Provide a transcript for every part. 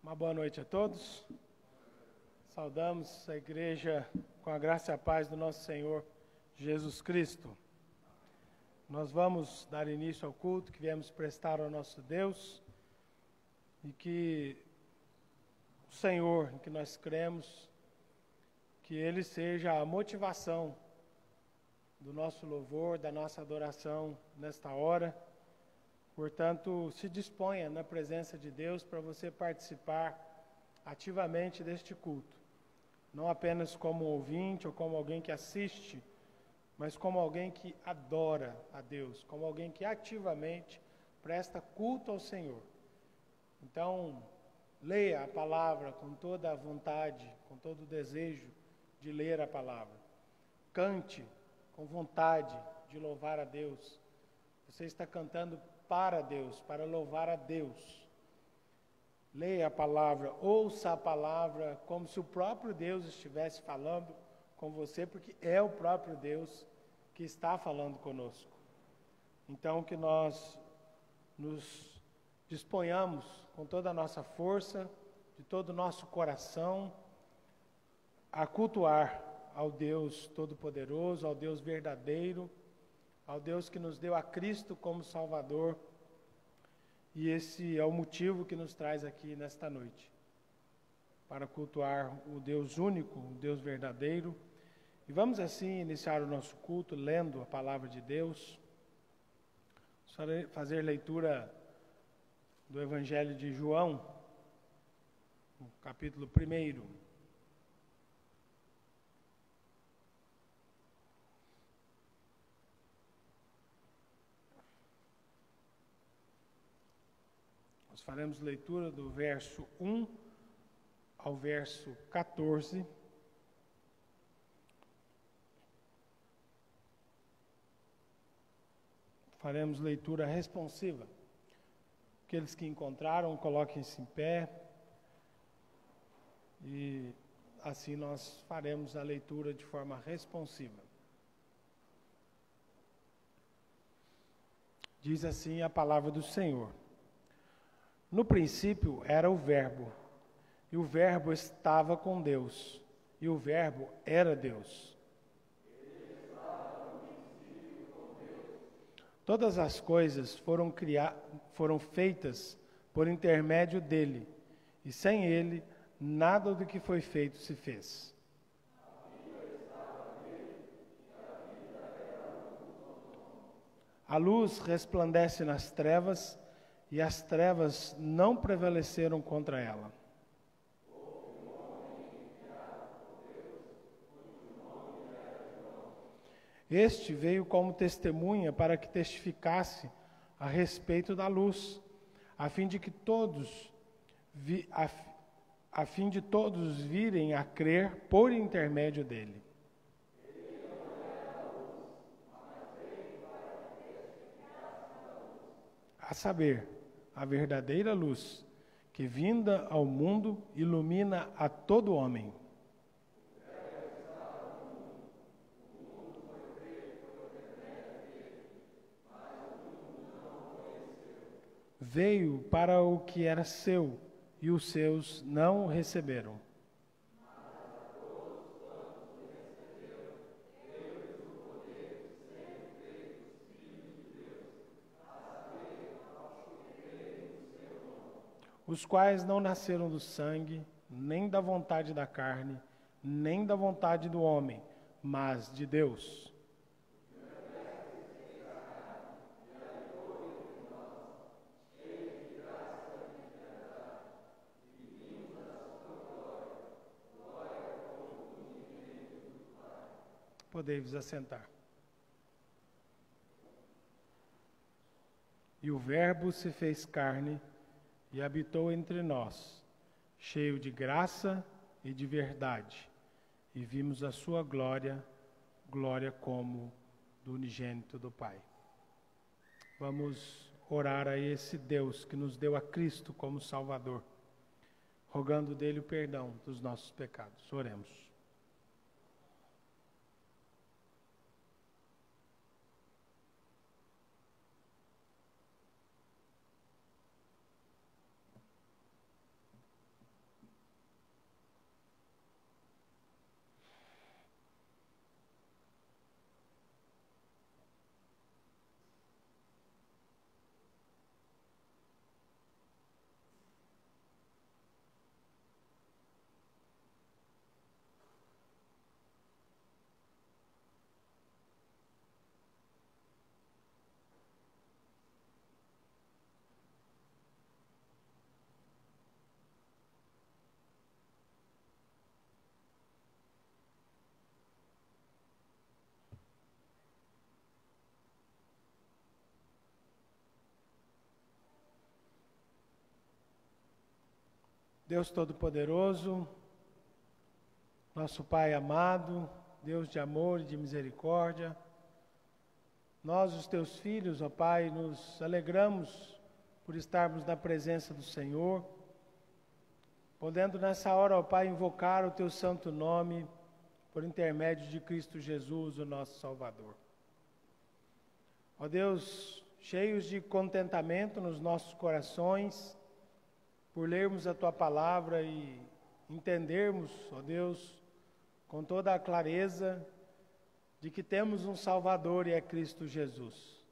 Uma boa noite a todos. Saudamos a igreja com a graça e a paz do nosso Senhor Jesus Cristo. Nós vamos dar início ao culto que viemos prestar ao nosso Deus e que o Senhor, em que nós cremos, que Ele seja a motivação do nosso louvor, da nossa adoração nesta hora. Portanto, se disponha na presença de Deus para você participar ativamente deste culto. Não apenas como ouvinte ou como alguém que assiste, mas como alguém que adora a Deus, como alguém que ativamente presta culto ao Senhor. Então, leia a palavra com toda a vontade, com todo o desejo de ler a palavra. Cante com vontade de louvar a Deus. Você está cantando para Deus, para louvar a Deus. Leia a palavra, ouça a palavra como se o próprio Deus estivesse falando com você, porque é o próprio Deus que está falando conosco. Então, que nós nos disponhamos com toda a nossa força, de todo o nosso coração, a cultuar ao Deus Todo-Poderoso, ao Deus verdadeiro, ao Deus que nos deu a Cristo como Salvador. E esse é o motivo que nos traz aqui nesta noite, para cultuar o Deus único, o Deus verdadeiro. E vamos assim iniciar o nosso culto lendo a palavra de Deus. Fazer leitura do Evangelho de João, no capítulo 1. Nós faremos leitura do verso 1 ao verso 14. Faremos leitura responsiva. Aqueles que encontraram, coloquem-se em pé. E assim nós faremos a leitura de forma responsiva. Diz assim a palavra do Senhor. No princípio era o Verbo, e o Verbo estava com Deus, e o Verbo era Deus. Todas as coisas foram feitas por intermédio dele, e sem ele, nada do que foi feito se fez. A luz resplandece nas trevas, e as trevas não prevaleceram contra ela. Este veio como testemunha para que testificasse a respeito da luz, a fim de todos virem a crer por intermédio dele. a saber, a verdadeira luz, que vinda ao mundo ilumina a todo homem. Veio para o que era seu, e os seus não o receberam. Os quais não nasceram do sangue, nem da vontade da carne, nem da vontade do homem, mas de Deus. Podei-vos assentar. E o Verbo se fez carne e habitou entre nós, cheio de graça e de verdade, e vimos a sua glória, glória como do unigênito do Pai. Vamos orar a esse Deus que nos deu a Cristo como Salvador, rogando dele o perdão dos nossos pecados. Oremos. Deus Todo-Poderoso, nosso Pai amado, Deus de amor e de misericórdia, nós, os teus filhos, ó Pai, nos alegramos por estarmos na presença do Senhor, podendo nessa hora, ó Pai, invocar o teu santo nome por intermédio de Cristo Jesus, o nosso Salvador. Ó Deus, cheios de contentamento nos nossos corações, por lermos a Tua Palavra e entendermos, ó Deus, com toda a clareza de que temos um Salvador e é Cristo Jesus.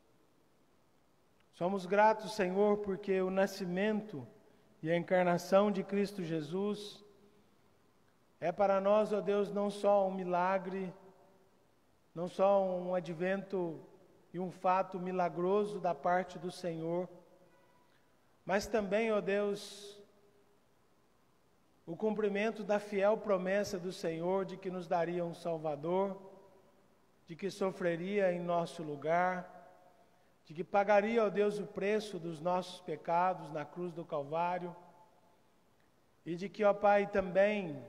Somos gratos, Senhor, porque o nascimento e a encarnação de Cristo Jesus é para nós, ó Deus, não só um milagre, não só um advento e um fato milagroso da parte do Senhor, mas também, ó Deus, o cumprimento da fiel promessa do Senhor de que nos daria um Salvador, de que sofreria em nosso lugar, de que pagaria, ó Deus, o preço dos nossos pecados na cruz do Calvário, e de que, ó Pai, também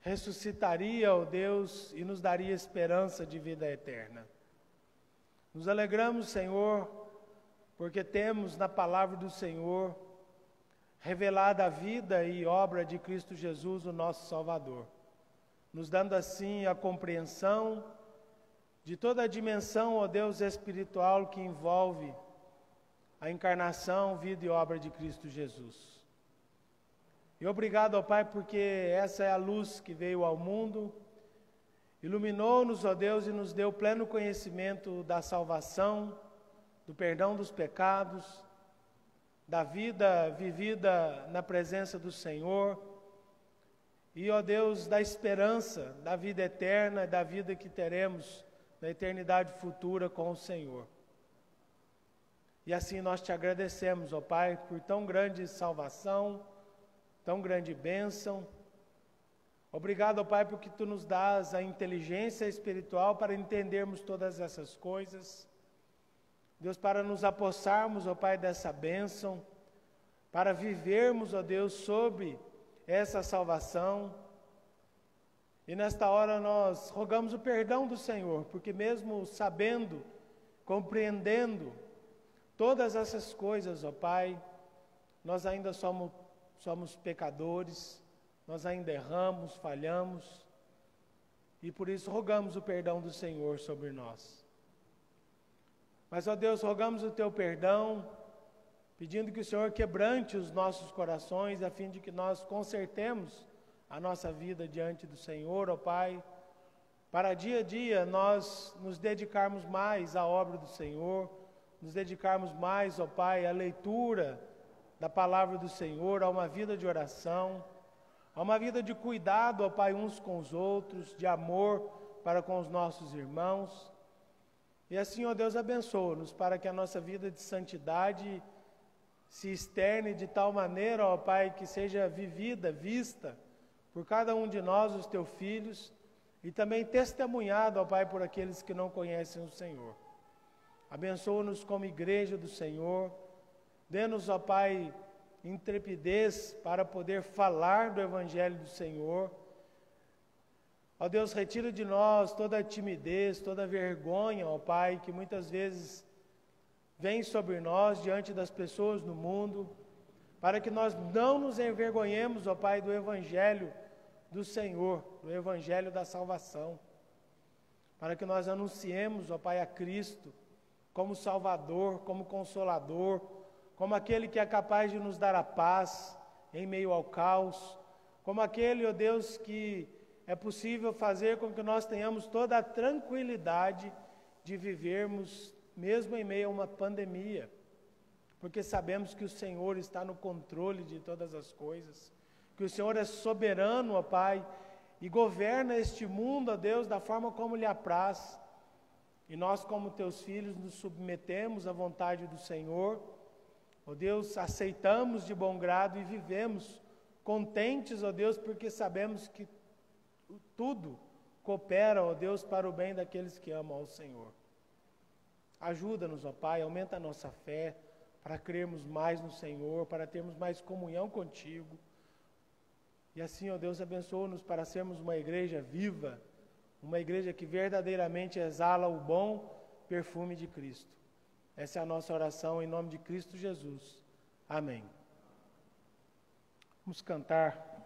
ressuscitaria, ó Deus, e nos daria esperança de vida eterna. Nos alegramos, Senhor, porque temos na palavra do Senhor revelada a vida e obra de Cristo Jesus, o nosso Salvador, nos dando assim a compreensão de toda a dimensão, ó Deus, espiritual que envolve a encarnação, vida e obra de Cristo Jesus. E obrigado, ó Pai, porque essa é a luz que veio ao mundo, iluminou-nos, ó Deus, e nos deu pleno conhecimento da salvação, do perdão dos pecados, da vida vivida na presença do Senhor, e, ó Deus, da esperança, da vida eterna, da vida que teremos na eternidade futura com o Senhor. E assim nós te agradecemos, ó Pai, por tão grande salvação, tão grande bênção. Obrigado, ó Pai, porque Tu nos dás a inteligência espiritual para entendermos todas essas coisas. Deus, para nos apossarmos, ó Pai, dessa bênção, para vivermos, ó Deus, sob essa salvação. E nesta hora nós rogamos o perdão do Senhor, porque mesmo sabendo, compreendendo todas essas coisas, ó Pai, nós ainda somos pecadores, nós ainda erramos, falhamos, e por isso rogamos o perdão do Senhor sobre nós. Mas, ó Deus, rogamos o Teu perdão, pedindo que o Senhor quebrante os nossos corações, a fim de que nós consertemos a nossa vida diante do Senhor, ó Pai, para dia a dia nós nos dedicarmos mais à obra do Senhor, nos dedicarmos mais, ó Pai, à leitura da palavra do Senhor, a uma vida de oração, a uma vida de cuidado, ó Pai, uns com os outros, de amor para com os nossos irmãos. E assim, ó Deus, abençoa-nos para que a nossa vida de santidade se externe de tal maneira, ó Pai, que seja vivida, vista por cada um de nós, os Teus filhos, e também testemunhado, ó Pai, por aqueles que não conhecem o Senhor. Abençoa-nos como igreja do Senhor, dê-nos, ó Pai, intrepidez para poder falar do Evangelho do Senhor. Ó Deus, retira de nós toda a timidez, toda a vergonha, ó Pai, que muitas vezes vem sobre nós diante das pessoas no mundo, para que nós não nos envergonhemos, ó Pai, do Evangelho do Senhor, do Evangelho da salvação, para que nós anunciemos, ó Pai, a Cristo como Salvador, como Consolador, como aquele que é capaz de nos dar a paz em meio ao caos, como aquele, ó Deus, que é possível fazer com que nós tenhamos toda a tranquilidade de vivermos mesmo em meio a uma pandemia, porque sabemos que o Senhor está no controle de todas as coisas, que o Senhor é soberano, ó Pai, e governa este mundo, ó Deus, da forma como lhe apraz. E nós, como teus filhos, nos submetemos à vontade do Senhor, ó Deus, aceitamos de bom grado e vivemos contentes, ó Deus, porque sabemos que tudo coopera, ó Deus, para o bem daqueles que amam ao Senhor. Ajuda-nos, ó Pai, aumenta a nossa fé, para crermos mais no Senhor, para termos mais comunhão contigo. E assim, ó Deus, abençoa-nos para sermos uma igreja viva, uma igreja que verdadeiramente exala o bom perfume de Cristo. Essa é a nossa oração em nome de Cristo Jesus. Amém. Vamos cantar.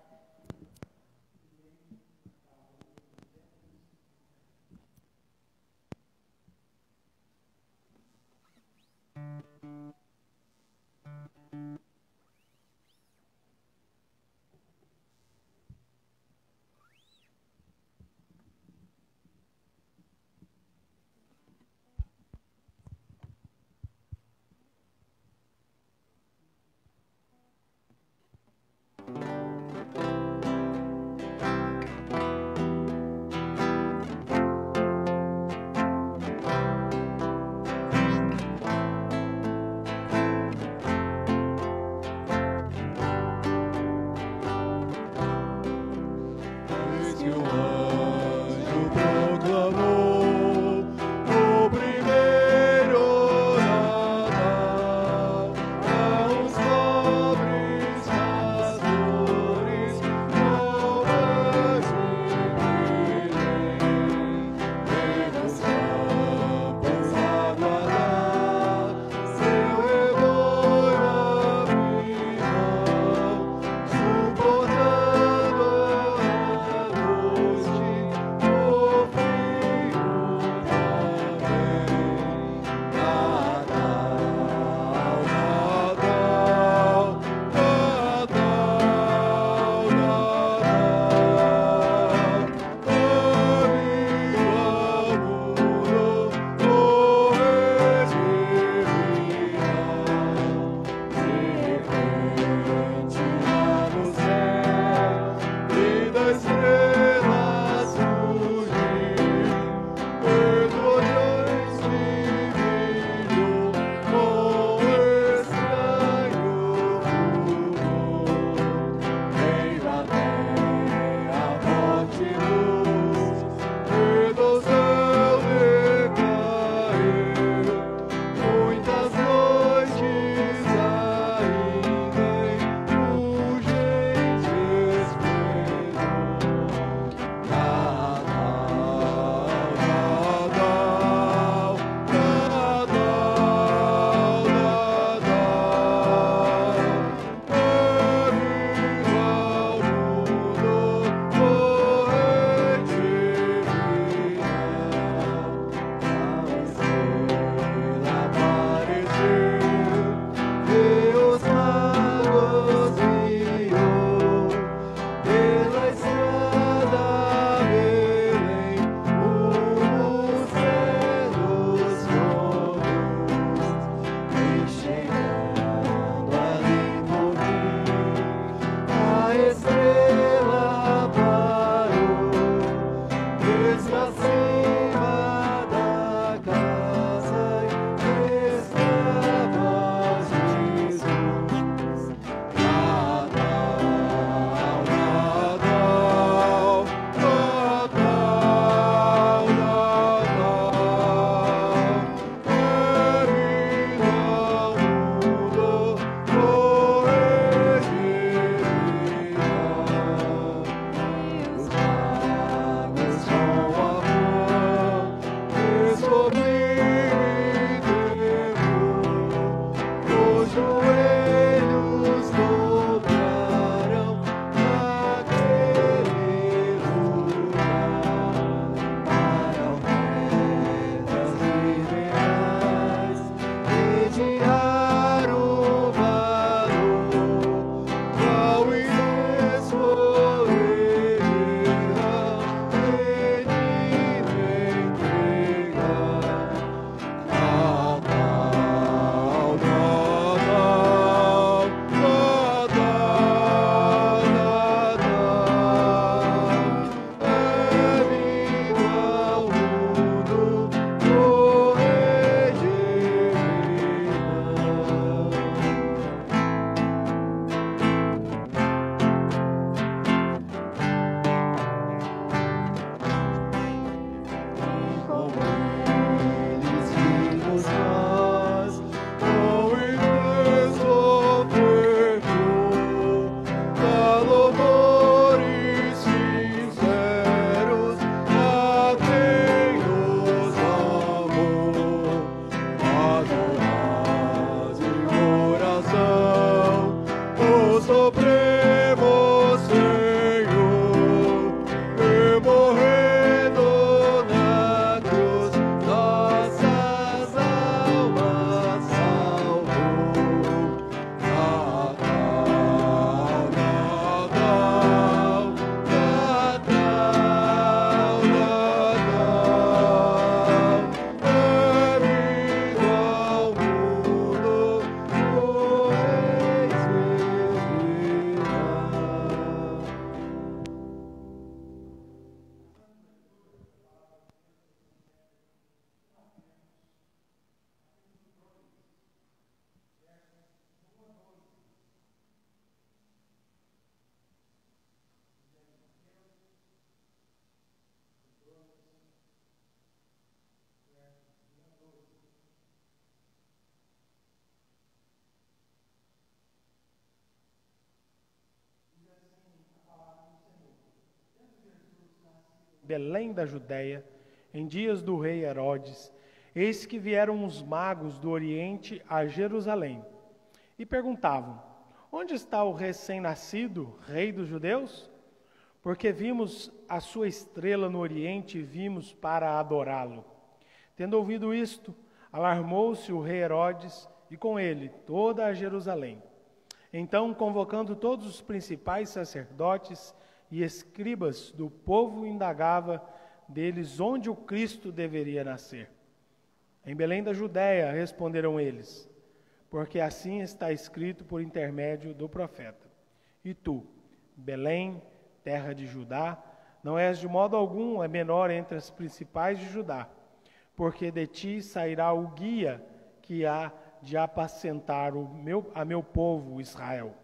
Belém da Judéia, em dias do rei Herodes, eis que vieram os magos do Oriente a Jerusalém e perguntavam: onde está o recém-nascido rei dos judeus? Porque vimos a sua estrela no Oriente e vimos para adorá-lo. Tendo ouvido isto, alarmou-se o rei Herodes e com ele toda a Jerusalém. Então, convocando todos os principais sacerdotes e escribas do povo, indagava deles onde o Cristo deveria nascer. Em Belém da Judéia, responderam eles, porque assim está escrito por intermédio do profeta. E tu, Belém, terra de Judá, não és de modo algum menor entre as principais de Judá, porque de ti sairá o guia que há de apacentar a meu povo Israel.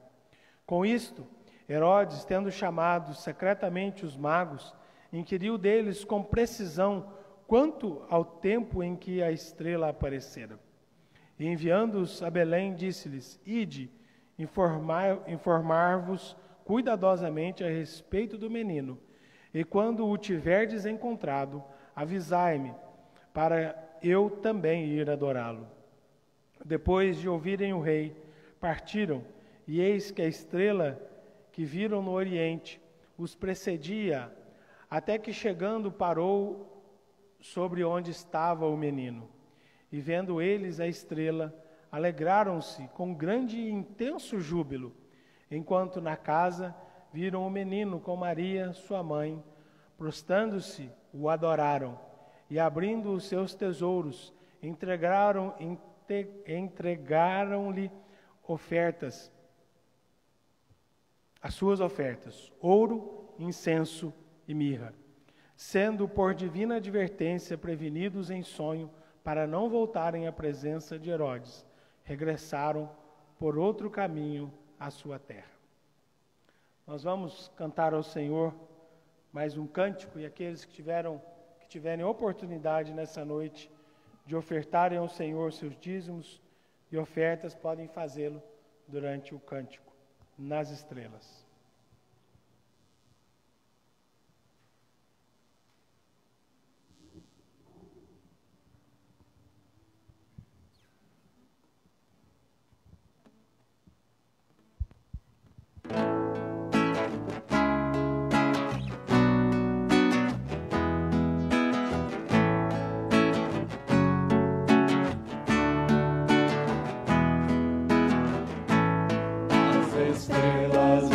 Com isto, Herodes, tendo chamado secretamente os magos, inquiriu deles com precisão quanto ao tempo em que a estrela aparecera. E enviando-os a Belém, disse-lhes: ide, informar-vos cuidadosamente a respeito do menino, e quando o tiverdes encontrado, avisai-me, para eu também ir adorá-lo. Depois de ouvirem o rei, partiram, e eis que a estrela que viram no Oriente os precedia, até que chegando parou sobre onde estava o menino. E vendo eles a estrela, alegraram-se com grande e intenso júbilo, enquanto na casa viram o menino com Maria, sua mãe, prostrando-se, o adoraram, e abrindo os seus tesouros, entregaram-lhe ofertas, as suas ofertas, ouro, incenso e mirra, sendo por divina advertência prevenidos em sonho para não voltarem à presença de Herodes, regressaram por outro caminho à sua terra. Nós vamos cantar ao Senhor mais um cântico, e aqueles que tiverem oportunidade nessa noite de ofertarem ao Senhor seus dízimos e ofertas, podem fazê-lo durante o cântico nas estrelas. Estrelas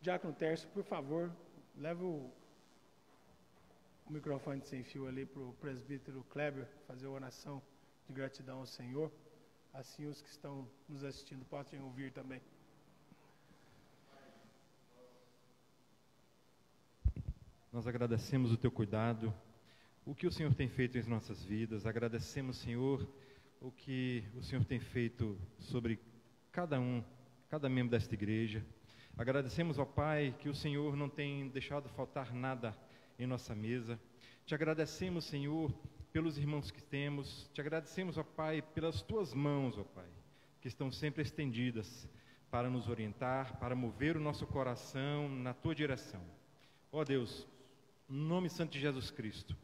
Diácono Tércio, por favor, leva o microfone sem fio ali para o presbítero Kleber fazer a oração de gratidão ao Senhor. Assim os que estão nos assistindo possam ouvir também. Nós agradecemos o teu cuidado, o que o Senhor tem feito em nossas vidas. Agradecemos, Senhor, o que o Senhor tem feito sobre cada membro desta igreja. Agradecemos, ó Pai, que o Senhor não tem deixado faltar nada em nossa mesa. Te agradecemos, Senhor, pelos irmãos que temos. Te agradecemos, ó Pai, pelas tuas mãos, ó Pai, que estão sempre estendidas para nos orientar, para mover o nosso coração na tua direção. Ó Deus, no nome santo de Jesus Cristo,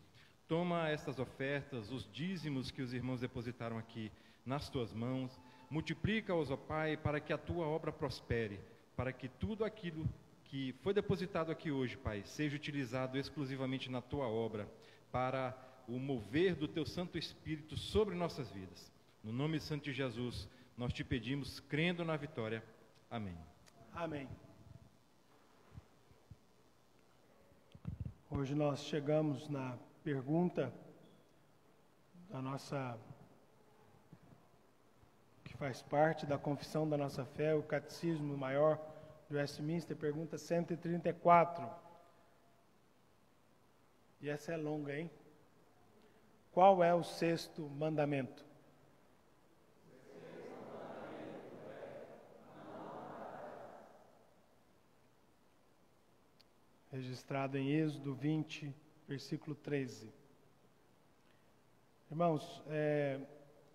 toma estas ofertas, os dízimos que os irmãos depositaram aqui nas tuas mãos, multiplica-os, ó Pai, para que a tua obra prospere, para que tudo aquilo que foi depositado aqui hoje, Pai, seja utilizado exclusivamente na tua obra, para o mover do teu Santo Espírito sobre nossas vidas. No nome santo de Jesus, nós te pedimos, crendo na vitória. Amém. Amém. Hoje nós chegamos na pergunta da nossa, que faz parte da confissão da nossa fé, o Catecismo Maior de Westminster, pergunta 134. E essa é longa, hein? Qual é o sexto mandamento? Registrado em Êxodo 20, versículo 13. Irmãos,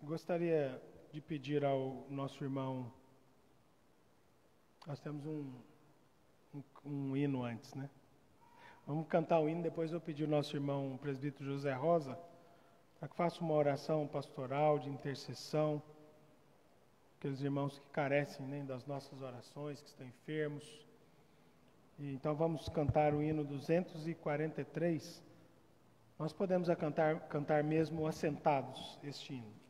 gostaria de pedir ao nosso irmão, nós temos um hino antes, né? Vamos cantar o hino, depois eu pedir ao nosso irmão, o presbítero José Rosa, para que faça uma oração pastoral de intercessão, aqueles irmãos que carecem, né, das nossas orações, que estão enfermos. Então vamos cantar o hino 243. Nós podemos cantar mesmo assentados este hino.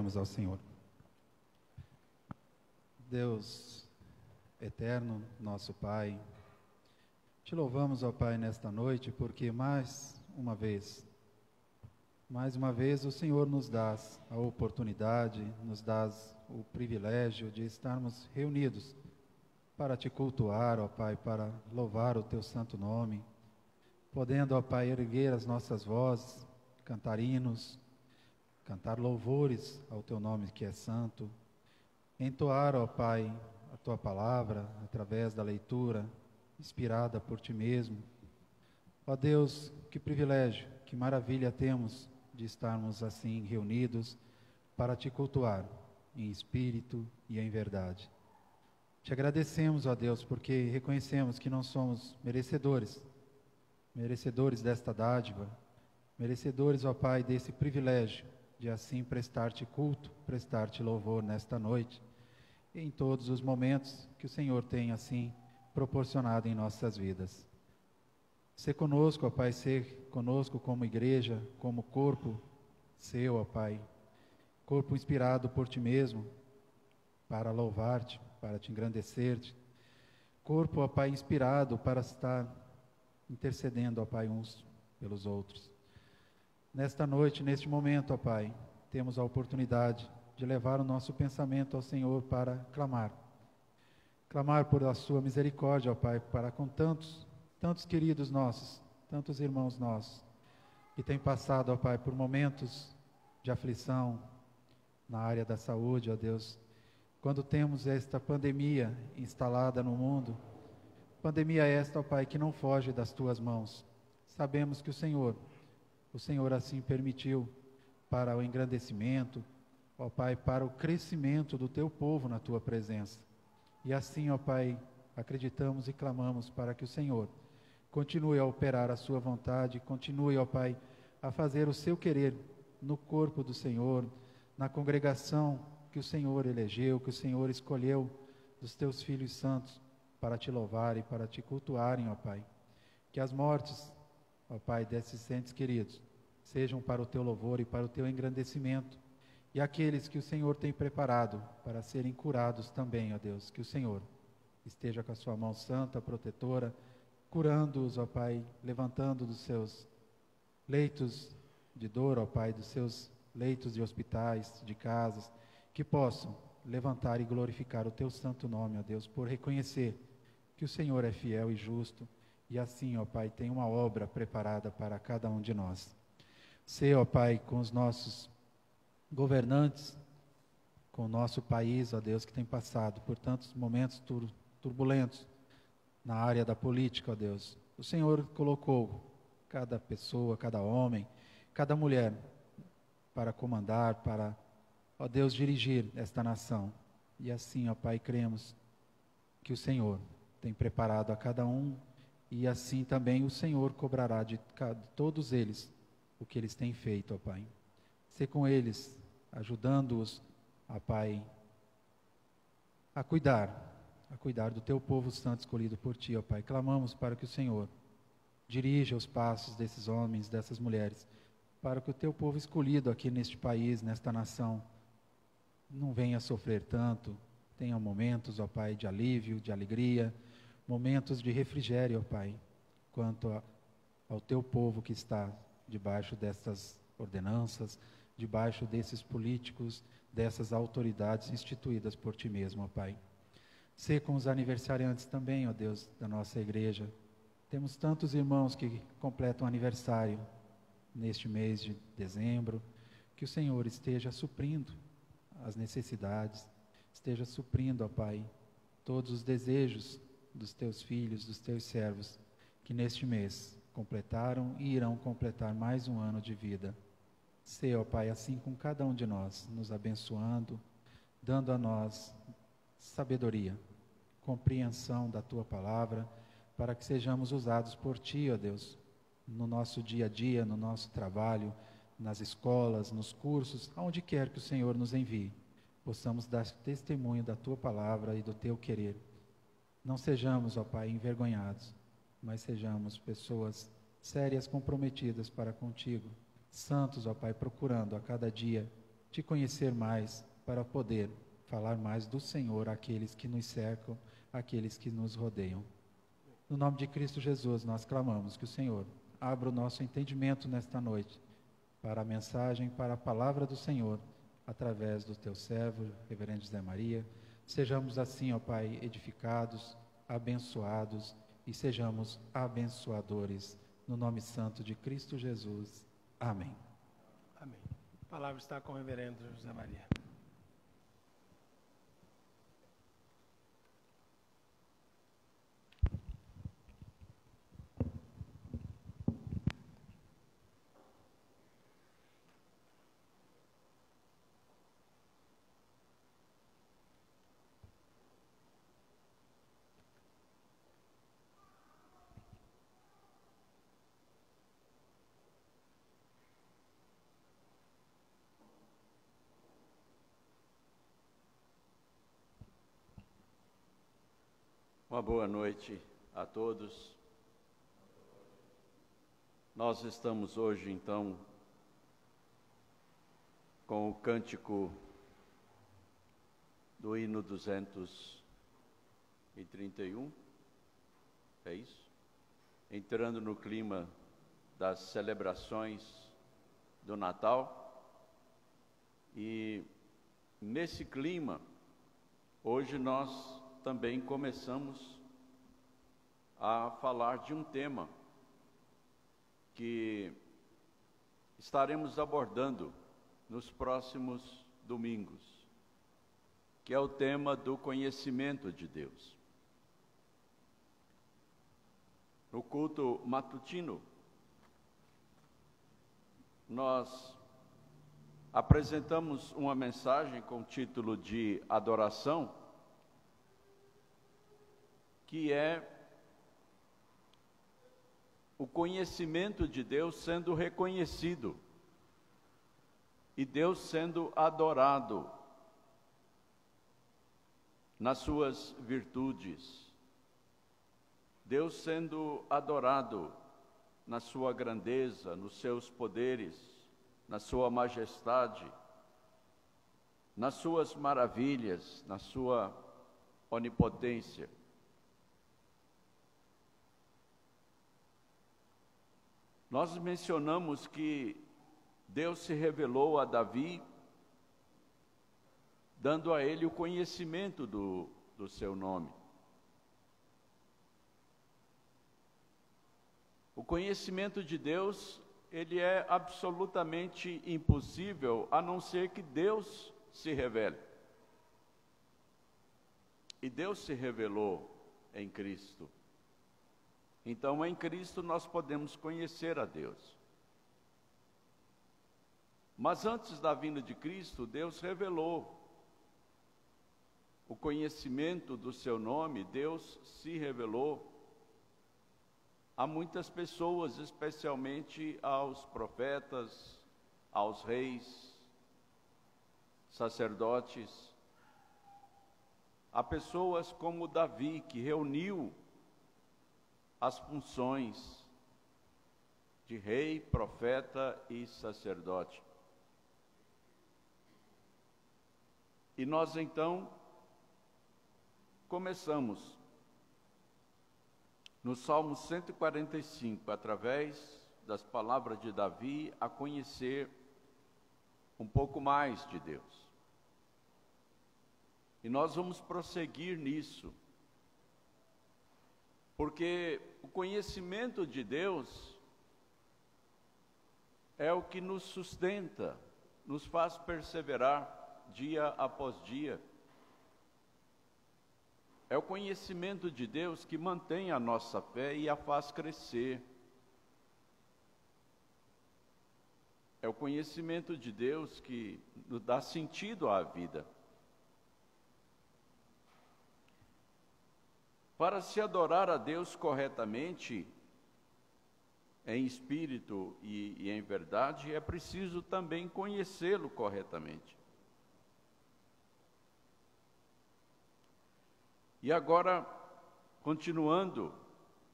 Oremos ao Senhor. Deus eterno, nosso Pai, te louvamos, ó Pai, nesta noite, porque mais uma vez o Senhor nos dá a oportunidade, nos dá o privilégio de estarmos reunidos para te cultuar, ó Pai, para louvar o teu santo nome, podendo, ó Pai, erguer as nossas vozes, cantar hinos, cantar louvores ao teu nome que é santo, entoar, ó Pai, a tua palavra através da leitura inspirada por ti mesmo. Ó Deus, que privilégio, que maravilha temos de estarmos assim reunidos para te cultuar em espírito e em verdade. Te agradecemos, ó Deus, porque reconhecemos que não somos merecedores desta dádiva, merecedores, ó Pai, desse privilégio de assim prestar-te culto, prestar-te louvor nesta noite, e em todos os momentos que o Senhor tem assim proporcionado em nossas vidas. Ser conosco, ó Pai, ser conosco como igreja, como corpo seu, ó Pai, corpo inspirado por ti mesmo, para louvar-te, para te engrandecer-te, corpo, ó Pai, inspirado para estar intercedendo, ó Pai, uns pelos outros. Nesta noite, neste momento, ó Pai, temos a oportunidade de levar o nosso pensamento ao Senhor para clamar por a sua misericórdia, ó Pai, para com tantos queridos nossos, tantos irmãos nossos, que têm passado, ó Pai, por momentos de aflição na área da saúde, ó Deus. Quando temos esta pandemia instalada no mundo, pandemia esta, ó Pai, que não foge das tuas mãos. Sabemos que o Senhor assim permitiu para o engrandecimento, ó Pai, para o crescimento do teu povo na tua presença. E assim, ó Pai, acreditamos e clamamos para que o Senhor continue a operar a sua vontade, continue, ó Pai, a fazer o seu querer no corpo do Senhor, na congregação que o Senhor elegeu, que o Senhor escolheu dos teus filhos santos para te louvar e para te cultuarem, ó Pai. Que as mortes, ó Pai, desses entes queridos, sejam para o teu louvor e para o teu engrandecimento. E aqueles que o Senhor tem preparado para serem curados também, ó Deus, que o Senhor esteja com a sua mão santa, protetora, curando-os, ó Pai, levantando dos seus leitos de dor, ó Pai, dos seus leitos de hospitais, de casas, que possam levantar e glorificar o teu santo nome, ó Deus, por reconhecer que o Senhor é fiel e justo, e assim, ó Pai, tem uma obra preparada para cada um de nós. Sê, ó Pai, com os nossos governantes, com o nosso país, ó Deus, que tem passado por tantos momentos turbulentos na área da política, ó Deus. O Senhor colocou cada pessoa, cada homem, cada mulher para comandar, para, ó Deus, dirigir esta nação. E assim, ó Pai, cremos que o Senhor tem preparado a cada um, e assim também o Senhor cobrará de todos eles o que eles têm feito, ó Pai. Sê com eles, ajudando-os, ó Pai, a cuidar do teu povo santo escolhido por ti, ó Pai. Clamamos para que o Senhor dirija os passos desses homens, dessas mulheres, para que o teu povo escolhido aqui neste país, nesta nação, não venha sofrer tanto, tenha momentos, ó Pai, de alívio, de alegria, momentos de refrigério, ó Pai, quanto ao teu povo que está debaixo dessas ordenanças, debaixo desses políticos, dessas autoridades instituídas por ti mesmo, ó Pai. Sê com os aniversariantes também, ó Deus, da nossa igreja. Temos tantos irmãos que completam aniversário neste mês de dezembro, que o Senhor esteja suprindo as necessidades, esteja suprindo, ó Pai, todos os desejos dos teus filhos, dos teus servos, que neste mês completaram e irão completar mais um ano de vida. Sê, ó Pai, assim com cada um de nós, nos abençoando, dando a nós sabedoria, compreensão da Tua palavra, para que sejamos usados por Ti, ó Deus, no nosso dia a dia, no nosso trabalho, nas escolas, nos cursos, aonde quer que o Senhor nos envie, possamos dar testemunho da Tua palavra e do Teu querer. Não sejamos, ó Pai, envergonhados, mas sejamos pessoas sérias, comprometidas para contigo, santos, ó Pai, procurando a cada dia te conhecer mais, para poder falar mais do Senhor àqueles que nos cercam, àqueles que nos rodeiam. No nome de Cristo Jesus, nós clamamos que o Senhor abra o nosso entendimento nesta noite para a mensagem, para a palavra do Senhor, através do teu servo, reverendo José Maria. Sejamos assim, ó Pai, edificados, abençoados e sejamos abençoadores, no nome santo de Cristo Jesus. Amém. Amém. A palavra está com o reverendo José Maria. Uma boa noite a todos. Nós estamos hoje, então, com o cântico do hino 231, é isso? Entrando no clima das celebrações do Natal. E nesse clima, hoje nós também começamos a falar de um tema que estaremos abordando nos próximos domingos, que é o tema do conhecimento de Deus. No culto matutino, nós apresentamos uma mensagem com o título de Adoração, que é o conhecimento de Deus sendo reconhecido e Deus sendo adorado nas suas virtudes, Deus sendo adorado na sua grandeza, nos seus poderes, na sua majestade, nas suas maravilhas, na sua onipotência. Nós mencionamos que Deus se revelou a Davi, dando a ele o conhecimento do seu nome. O conhecimento de Deus, ele é absolutamente impossível, a não ser que Deus se revele. E Deus se revelou em Cristo. Então, em Cristo nós podemos conhecer a Deus. Mas antes da vinda de Cristo, Deus revelou o conhecimento do seu nome, Deus se revelou a muitas pessoas, especialmente aos profetas, aos reis, sacerdotes, a pessoas como Davi, que reuniu as funções de rei, profeta e sacerdote. E nós então começamos no Salmo 145, através das palavras de Davi, a conhecer um pouco mais de Deus. E nós vamos prosseguir nisso, porque o conhecimento de Deus é o que nos sustenta, nos faz perseverar dia após dia. É o conhecimento de Deus que mantém a nossa fé e a faz crescer. É o conhecimento de Deus que nos dá sentido à vida. Para se adorar a Deus corretamente, em espírito e em verdade, é preciso também conhecê-lo corretamente. E agora, continuando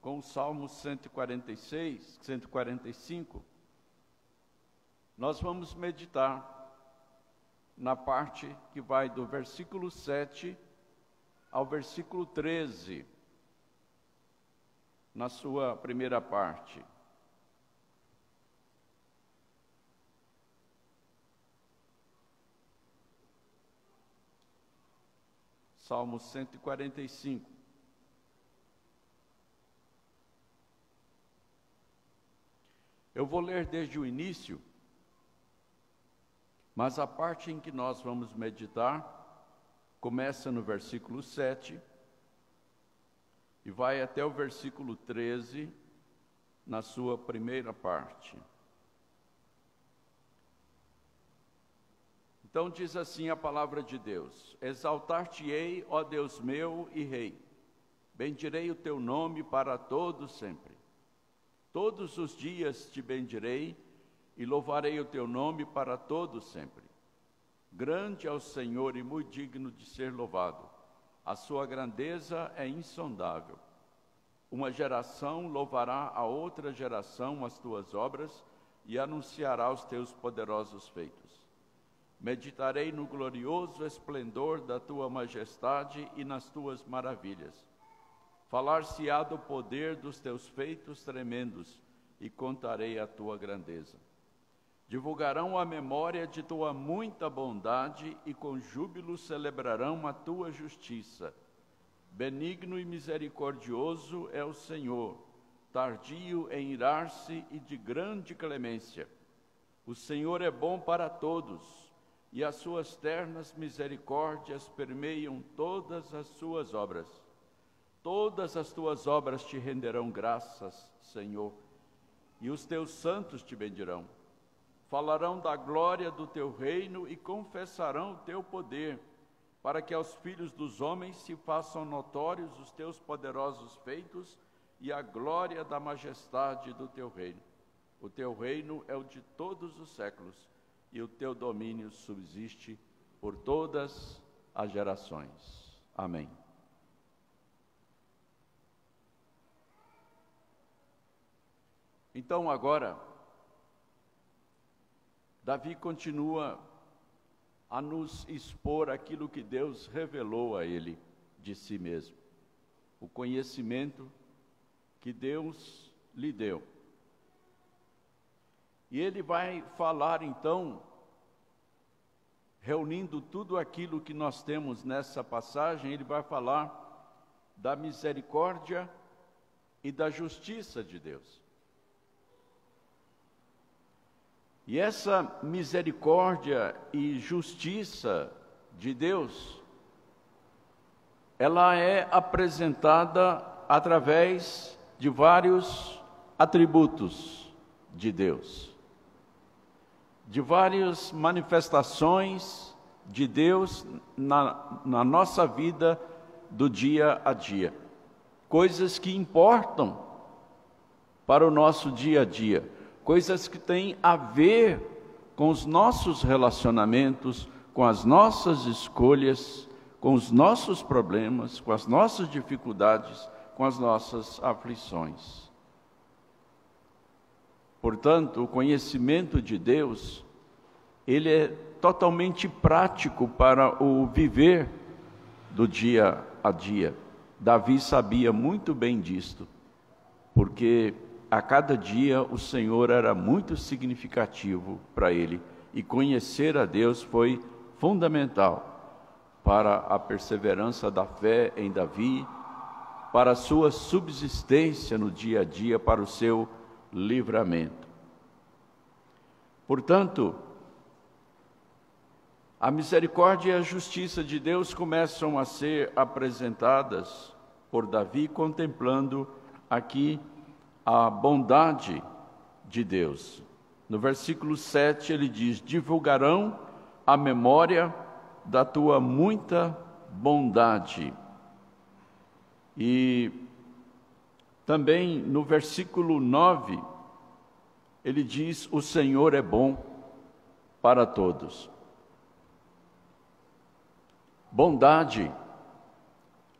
com o Salmo 146, 145, nós vamos meditar na parte que vai do versículo 7 ao versículo 13, na sua primeira parte. Salmo 145. Eu vou ler desde o início, mas a parte em que nós vamos meditar começa no versículo 7 e vai até o versículo 13, na sua primeira parte. Então diz assim a palavra de Deus: Exaltar-te-ei, ó Deus meu e Rei, bendirei o teu nome para todo sempre. Todos os dias te bendirei e louvarei o teu nome para todo sempre. Grande é o Senhor e muito digno de ser louvado. A sua grandeza é insondável. Uma geração louvará a outra geração as tuas obras e anunciará os teus poderosos feitos. Meditarei no glorioso esplendor da tua majestade e nas tuas maravilhas. Falar-se-á do poder dos teus feitos tremendos e contarei a tua grandeza. Divulgarão a memória de tua muita bondade e com júbilo celebrarão a tua justiça. Benigno e misericordioso é o Senhor, tardio em irar-se e de grande clemência. O Senhor é bom para todos, e as suas ternas misericórdias permeiam todas as suas obras. Todas as tuas obras te renderão graças, Senhor, e os teus santos te bendirão. Falarão da glória do teu reino e confessarão o teu poder, para que aos filhos dos homens se façam notórios os teus poderosos feitos e a glória da majestade do teu reino. O teu reino é o de todos os séculos, e o teu domínio subsiste por todas as gerações. Amém. Então agora, Davi continua a nos expor aquilo que Deus revelou a ele de si mesmo, o conhecimento que Deus lhe deu. E ele vai falar então, reunindo tudo aquilo que nós temos nessa passagem, ele vai falar da misericórdia e da justiça de Deus. E essa misericórdia e justiça de Deus, ela é apresentada através de vários atributos de Deus, de várias manifestações de Deus na nossa vida do dia a dia, coisas que importam para o nosso dia a dia, coisas que têm a ver com os nossos relacionamentos, com as nossas escolhas, com os nossos problemas, com as nossas dificuldades, com as nossas aflições. Portanto, o conhecimento de Deus, ele é totalmente prático para o viver do dia a dia. Davi sabia muito bem disto, porque a cada dia o Senhor era muito significativo para ele, e conhecer a Deus foi fundamental para a perseverança da fé em Davi, para a sua subsistência no dia a dia, para o seu livramento. Portanto, a misericórdia e a justiça de Deus começam a ser apresentadas por Davi, contemplando aqui a bondade de Deus. No versículo 7 ele diz: divulgarão a memória da tua muita bondade. E também no versículo 9 ele diz: o Senhor é bom para todos. Bondade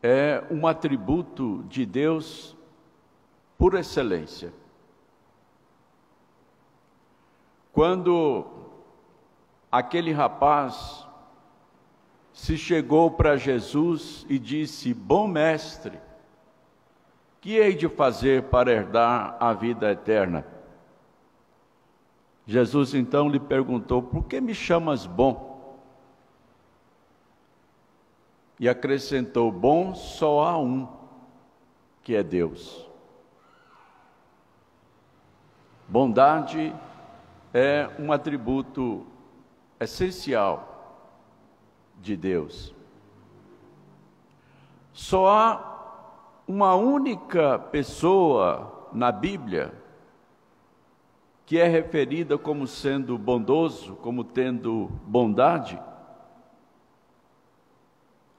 é um atributo de Deus por excelência. Quando aquele rapaz se chegou para Jesus e disse: Bom mestre, que hei de fazer para herdar a vida eterna? Jesus então lhe perguntou: Por que me chamas bom? E acrescentou: Bom só há um, que é Deus. Bondade é um atributo essencial de Deus. Só há uma única pessoa na Bíblia que é referida como sendo bondoso, como tendo bondade,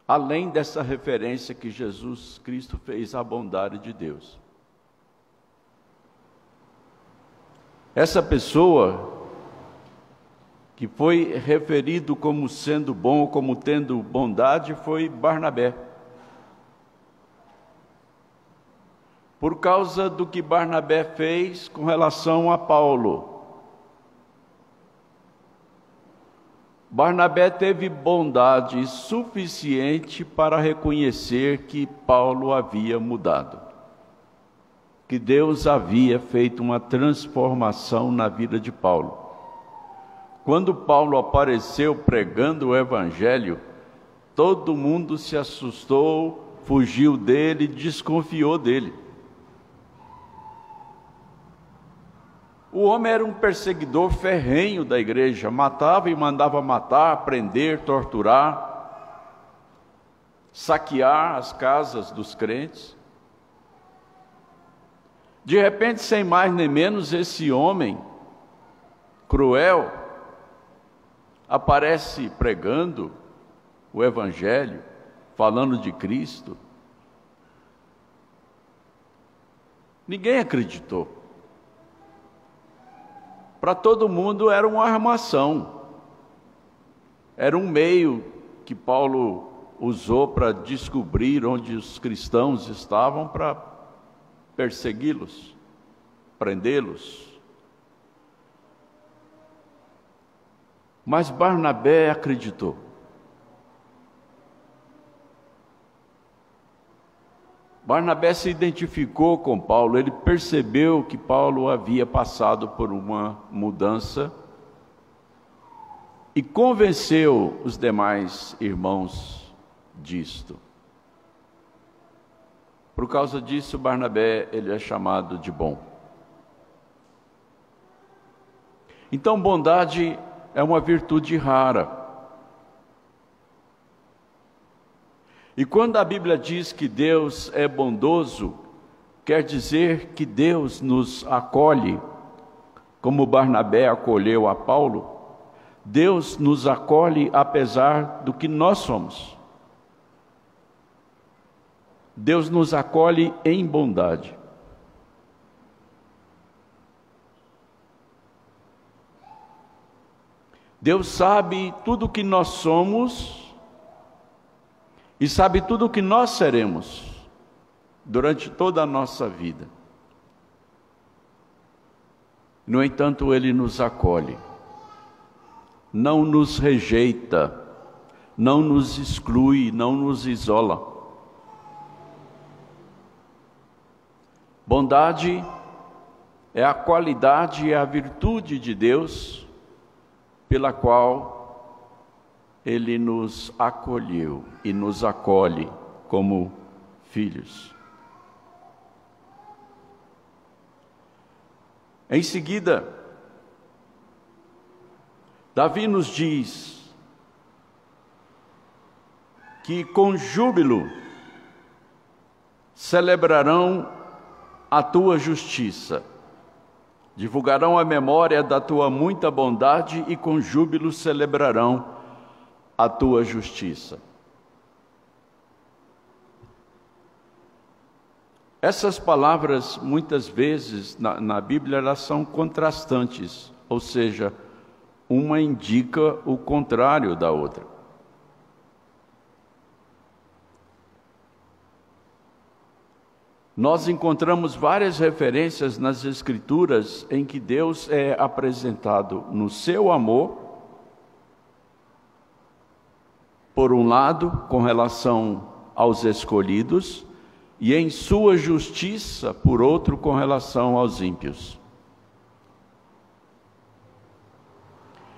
além dessa referência que Jesus Cristo fez à bondade de Deus. Essa pessoa que foi referido como sendo bom, como tendo bondade, foi Barnabé. Por causa do que Barnabé fez com relação a Paulo. Barnabé teve bondade suficiente para reconhecer que Paulo havia mudado, que Deus havia feito uma transformação na vida de Paulo. Quando Paulo apareceu pregando o Evangelho, todo mundo se assustou, fugiu dele, desconfiou dele. O homem era um perseguidor ferrenho da igreja, matava e mandava matar, prender, torturar, saquear as casas dos crentes. De repente, sem mais nem menos, esse homem cruel aparece pregando o Evangelho, falando de Cristo. Ninguém acreditou. Para todo mundo era uma armação, era um meio que Paulo usou para descobrir onde os cristãos estavam, para persegui-los, prendê-los. Mas Barnabé acreditou. Barnabé se identificou com Paulo, ele percebeu que Paulo havia passado por uma mudança e convenceu os demais irmãos disto. Por causa disso, Barnabé, ele é chamado de bom. Então, bondade é uma virtude rara. E quando a Bíblia diz que Deus é bondoso, quer dizer que Deus nos acolhe, como Barnabé acolheu a Paulo. Deus nos acolhe apesar do que nós somos. Deus nos acolhe em bondade. Deus sabe tudo o que nós somos e sabe tudo o que nós seremos durante toda a nossa vida. No entanto, Ele nos acolhe, não nos rejeita, não nos exclui, não nos isola. Bondade é a qualidade e a virtude de Deus pela qual Ele nos acolheu e nos acolhe como filhos. Em seguida, Davi nos diz que com júbilo celebrarão a tua justiça, divulgarão a memória da tua muita bondade e com júbilo celebrarão a tua justiça. Essas palavras, muitas vezes, na Bíblia, elas são contrastantes, ou seja, uma indica o contrário da outra. Nós encontramos várias referências nas Escrituras em que Deus é apresentado no seu amor por um lado, com relação aos escolhidos, e em sua justiça, por outro, com relação aos ímpios.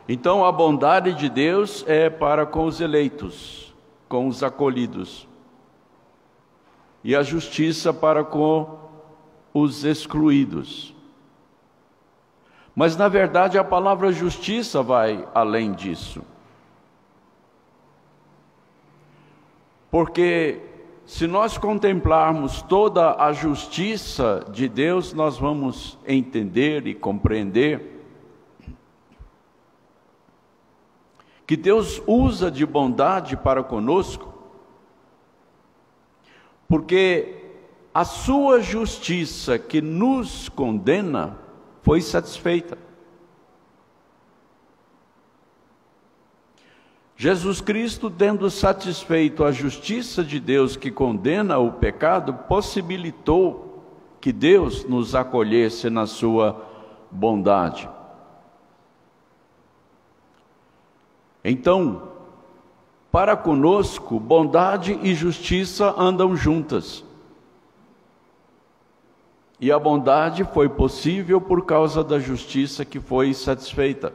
Então, a bondade de Deus é para com os eleitos, com os acolhidos, e a justiça para com os excluídos. Mas, na verdade, a palavra justiça vai além disso. Porque, se nós contemplarmos toda a justiça de Deus, nós vamos entender e compreender que Deus usa de bondade para conosco, porque a sua justiça que nos condena foi satisfeita. Jesus Cristo, tendo satisfeito a justiça de Deus que condena o pecado, possibilitou que Deus nos acolhesse na sua bondade. Então, para conosco, bondade e justiça andam juntas. E a bondade foi possível por causa da justiça que foi satisfeita.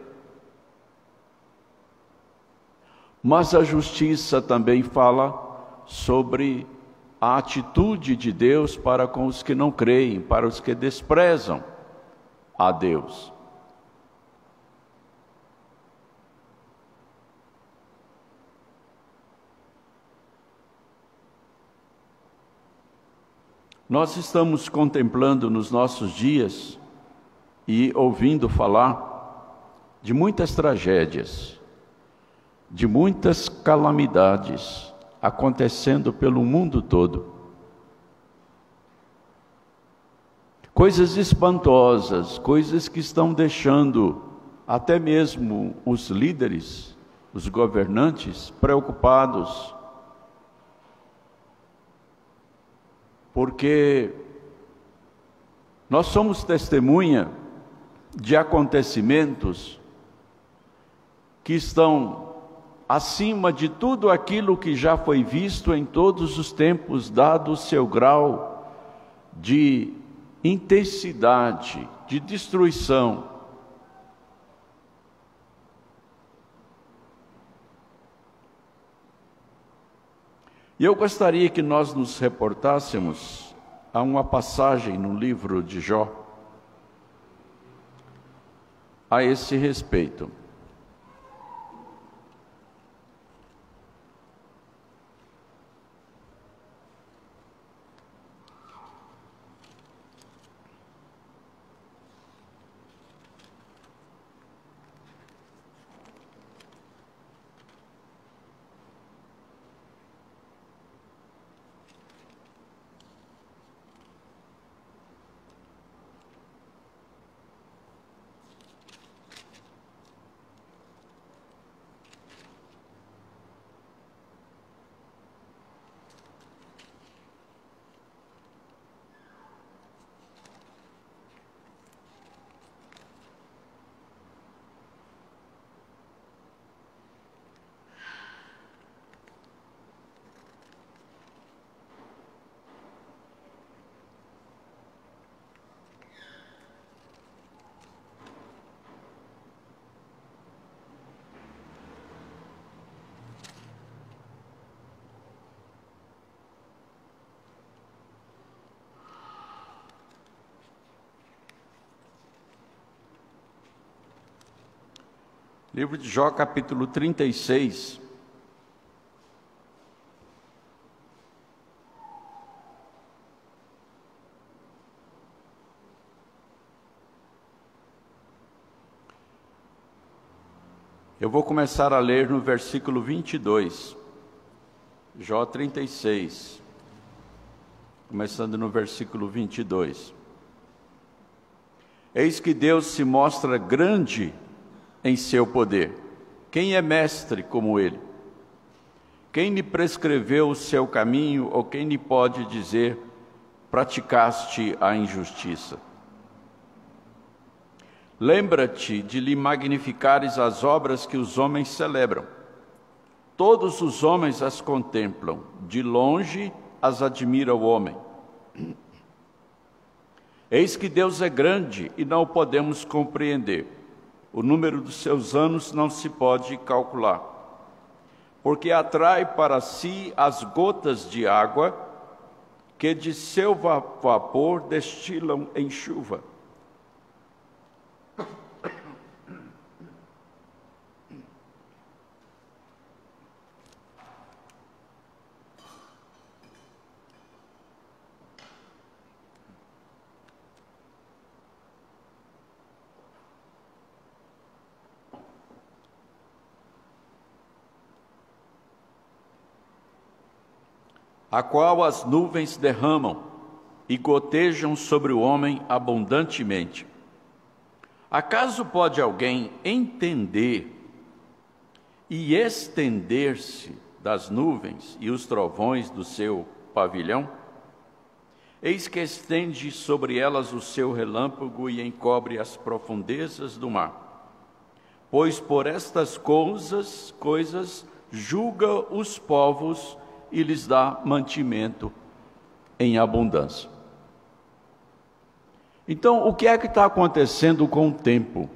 Mas a justiça também fala sobre a atitude de Deus para com os que não creem, para os que desprezam a Deus. Nós estamos contemplando nos nossos dias e ouvindo falar de muitas tragédias, de muitas calamidades acontecendo pelo mundo todo. Coisas espantosas, coisas que estão deixando até mesmo os líderes, os governantes, preocupados. Porque nós somos testemunha de acontecimentos que estão acima de tudo aquilo que já foi visto em todos os tempos, dado o seu grau de intensidade, de destruição. E eu gostaria que nós nos reportássemos a uma passagem no livro de Jó a esse respeito. Livro de Jó, capítulo 36. Eu vou começar a ler no versículo 22. Jó 36. Começando no versículo 22. Eis que Deus se mostra grande em seu poder. Quem é mestre como ele? Quem lhe prescreveu o seu caminho, ou quem lhe pode dizer, praticaste a injustiça? Lembra-te de lhe magnificares as obras que os homens celebram, Todos os homens as contemplam, de longe as admira o homem. Eis que Deus é grande e não o podemos compreender. O número dos seus anos não se pode calcular. Porque atrai para si as gotas de água que de seu vapor destilam em chuva. A qual as nuvens derramam e gotejam sobre o homem abundantemente. Acaso pode alguém entender e estender-se das nuvens e os trovões do seu pavilhão? Eis que estende sobre elas o seu relâmpago e encobre as profundezas do mar. Pois por estas coisas julga os povos e lhes dá mantimento em abundância. Então, o que é que está acontecendo com o tempo?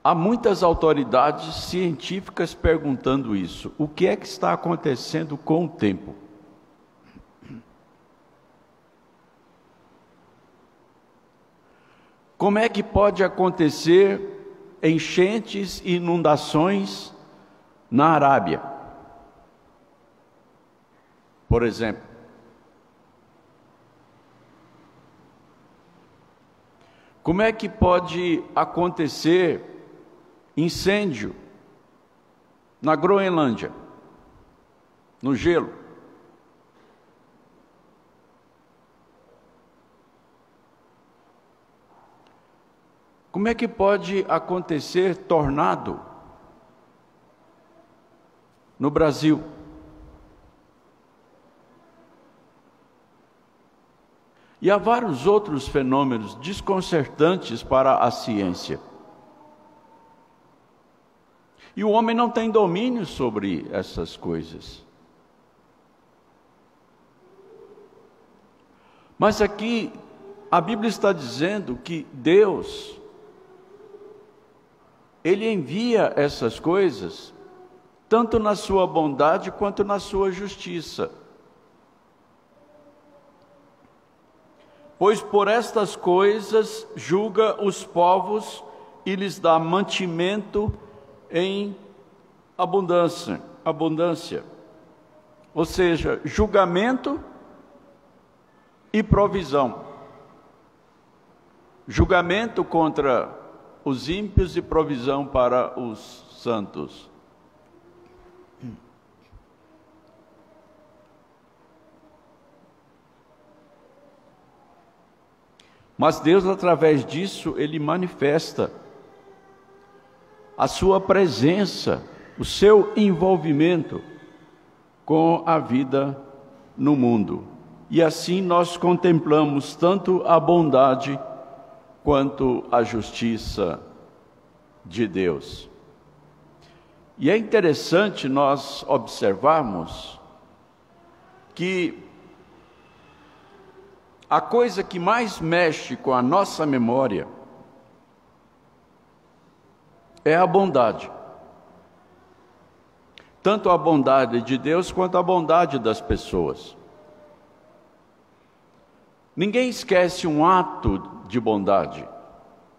Há muitas autoridades científicas perguntando isso. O que é que está acontecendo com o tempo? Como é que pode acontecer enchentes e inundações na Arábia, por exemplo? Como é que pode acontecer incêndio na Groenlândia, no gelo? Como é que pode acontecer tornado no Brasil? E há vários outros fenômenos desconcertantes para a ciência. E o homem não tem domínio sobre essas coisas. Mas aqui a Bíblia está dizendo que Deus, Ele envia essas coisas tanto na sua bondade quanto na sua justiça. Pois por estas coisas julga os povos e lhes dá mantimento em abundância. Ou seja, julgamento e provisão. Julgamento contra os ímpios e provisão para os santos. Mas Deus, através disso, Ele manifesta a sua presença, o seu envolvimento com a vida no mundo. E assim nós contemplamos tanto a bondade quanto a justiça de Deus. E é interessante nós observarmos que a coisa que mais mexe com a nossa memória é a bondade. Tanto a bondade de Deus quanto a bondade das pessoas. Ninguém esquece um ato de bondade,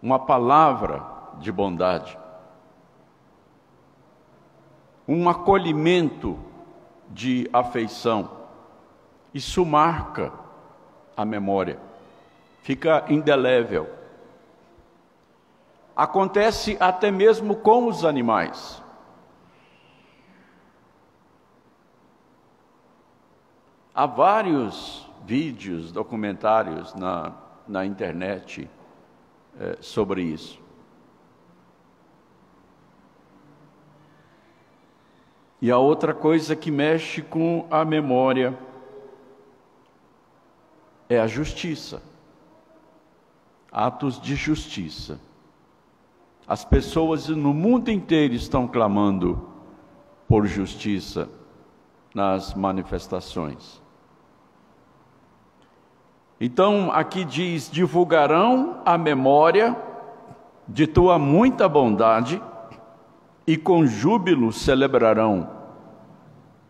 uma palavra de bondade, um acolhimento de afeição. Isso marca a memória, fica indelével. Acontece até mesmo com os animais. Há vários vídeos, documentários na internet sobre isso. E a outra coisa que mexe com a memória é a justiça. Atos de justiça. As pessoas no mundo inteiro estão clamando por justiça nas manifestações. Então, aqui diz: divulgarão a memória de tua muita bondade e com júbilo celebrarão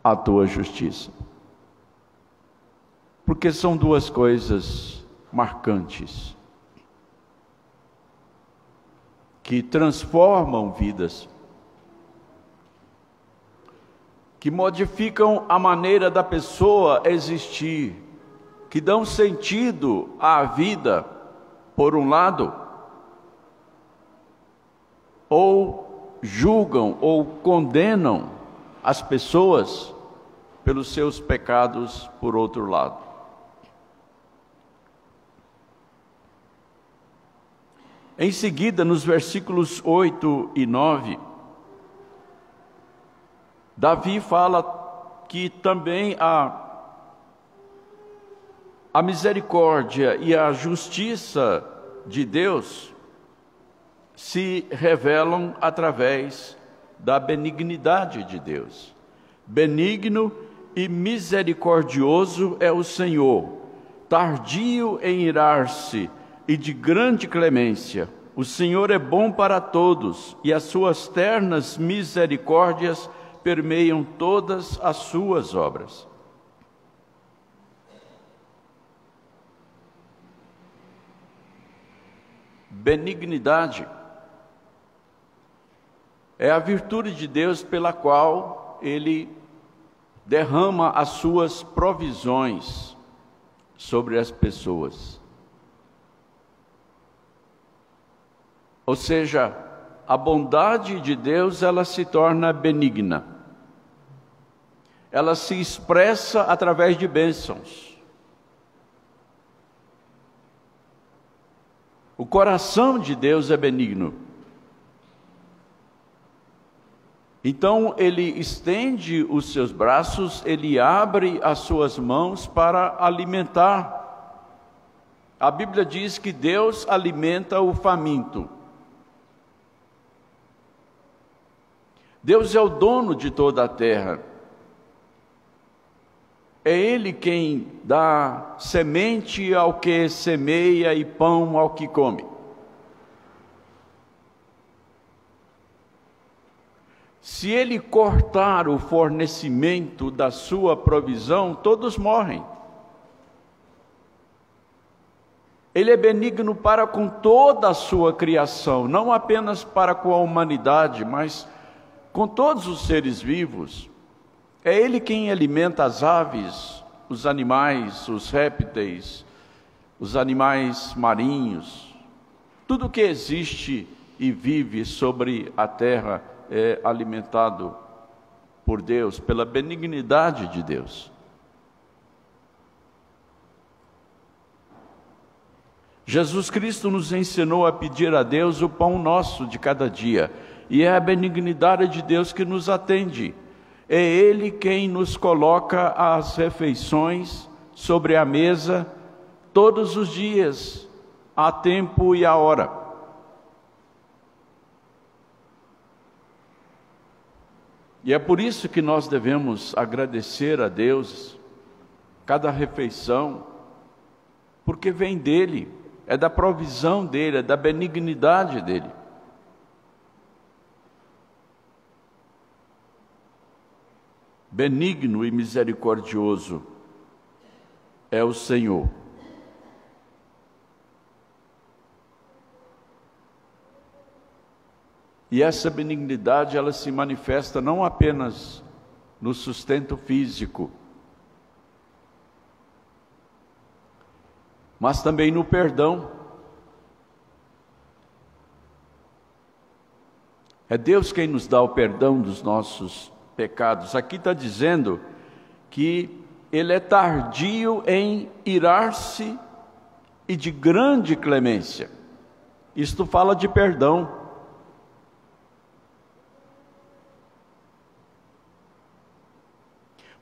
a tua justiça. Porque são duas coisas marcantes que transformam vidas, que modificam a maneira da pessoa existir, que dão sentido à vida, por um lado, ou julgam ou condenam as pessoas pelos seus pecados, por outro lado. Em seguida, nos versículos 8 e 9, Davi fala que também a misericórdia e a justiça de Deus se revelam através da benignidade de Deus. Benigno e misericordioso é o Senhor, tardio em irar-se e de grande clemência. O Senhor é bom para todos, e as suas ternas misericórdias permeiam todas as suas obras. Benignidade é a virtude de Deus pela qual Ele derrama as suas provisões sobre as pessoas. Ou seja, a bondade de Deus, ela se torna benigna. Ela se expressa através de bênçãos. O coração de Deus é benigno. Então, Ele estende os seus braços, Ele abre as suas mãos para alimentar. A Bíblia diz que Deus alimenta o faminto. Deus é o dono de toda a terra. É Ele quem dá semente ao que semeia e pão ao que come. Se Ele cortar o fornecimento da sua provisão, todos morrem. Ele é benigno para com toda a sua criação, não apenas para com a humanidade, mas com todos os seres vivos. É Ele quem alimenta as aves, os animais, os répteis, os animais marinhos. Tudo que existe e vive sobre a terra é alimentado por Deus, pela benignidade de Deus. Jesus Cristo nos ensinou a pedir a Deus o pão nosso de cada dia, e é a benignidade de Deus que nos atende. É Ele quem nos coloca as refeições sobre a mesa todos os dias, a tempo e a hora. E é por isso que nós devemos agradecer a Deus cada refeição, porque vem dEle, é da provisão dEle, é da benignidade dEle. Benigno e misericordioso é o Senhor. E essa benignidade, ela se manifesta não apenas no sustento físico, mas também no perdão. É Deus quem nos dá o perdão dos nossos pecados. Aqui está dizendo que Ele é tardio em irar-se e de grande clemência. Isto fala de perdão.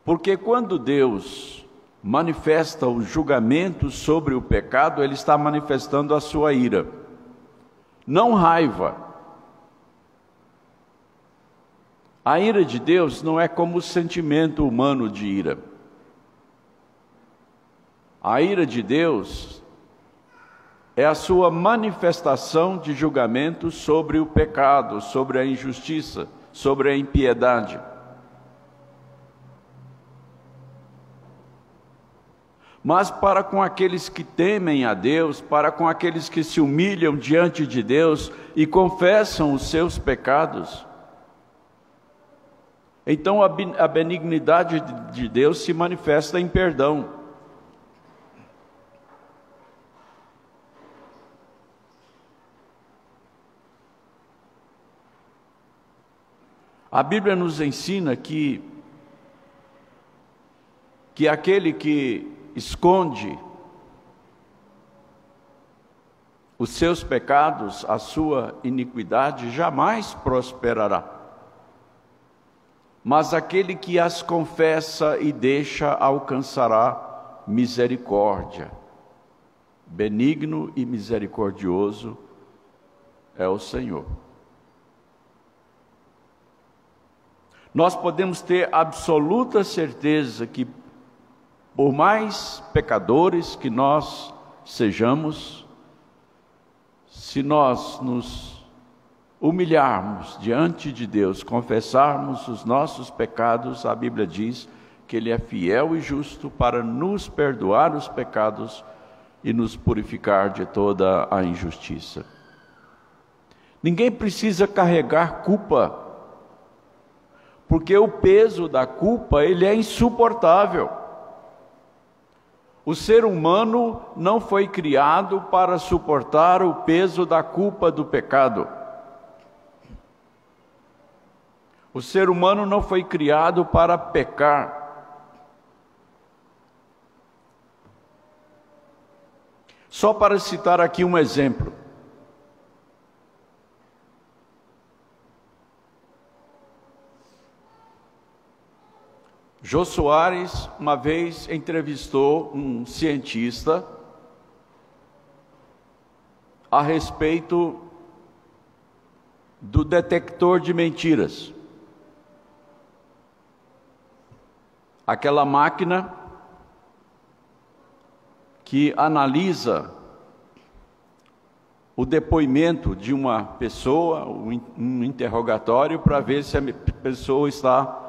Porque quando Deus manifesta o julgamento sobre o pecado, Ele está manifestando a sua ira. Não raiva, A ira de Deus não é como o sentimento humano de ira. A ira de Deus é a sua manifestação de julgamento sobre o pecado, sobre a injustiça, sobre a impiedade. Mas para com aqueles que temem a Deus, para com aqueles que se humilham diante de Deus e confessam os seus pecados, então a benignidade de Deus se manifesta em perdão. A Bíblia nos ensina que aquele que esconde os seus pecados, a sua iniquidade, jamais prosperará. Mas aquele que as confessa e deixa alcançará misericórdia. Benigno e misericordioso é o Senhor. Nós podemos ter absoluta certeza que, por mais pecadores que nós sejamos, se nós nos humilharmos diante de Deus, confessarmos os nossos pecados, a Bíblia diz que Ele é fiel e justo para nos perdoar os pecados e nos purificar de toda a injustiça. Ninguém precisa carregar culpa, porque o peso da culpa, ele é insuportável. O ser humano não foi criado para suportar o peso da culpa do pecado. O ser humano não foi criado para pecar. Só para citar aqui um exemplo. Jô Soares, uma vez, entrevistou um cientista a respeito do detector de mentiras. Aquela máquina que analisa o depoimento de uma pessoa, um interrogatório, para ver se a pessoa está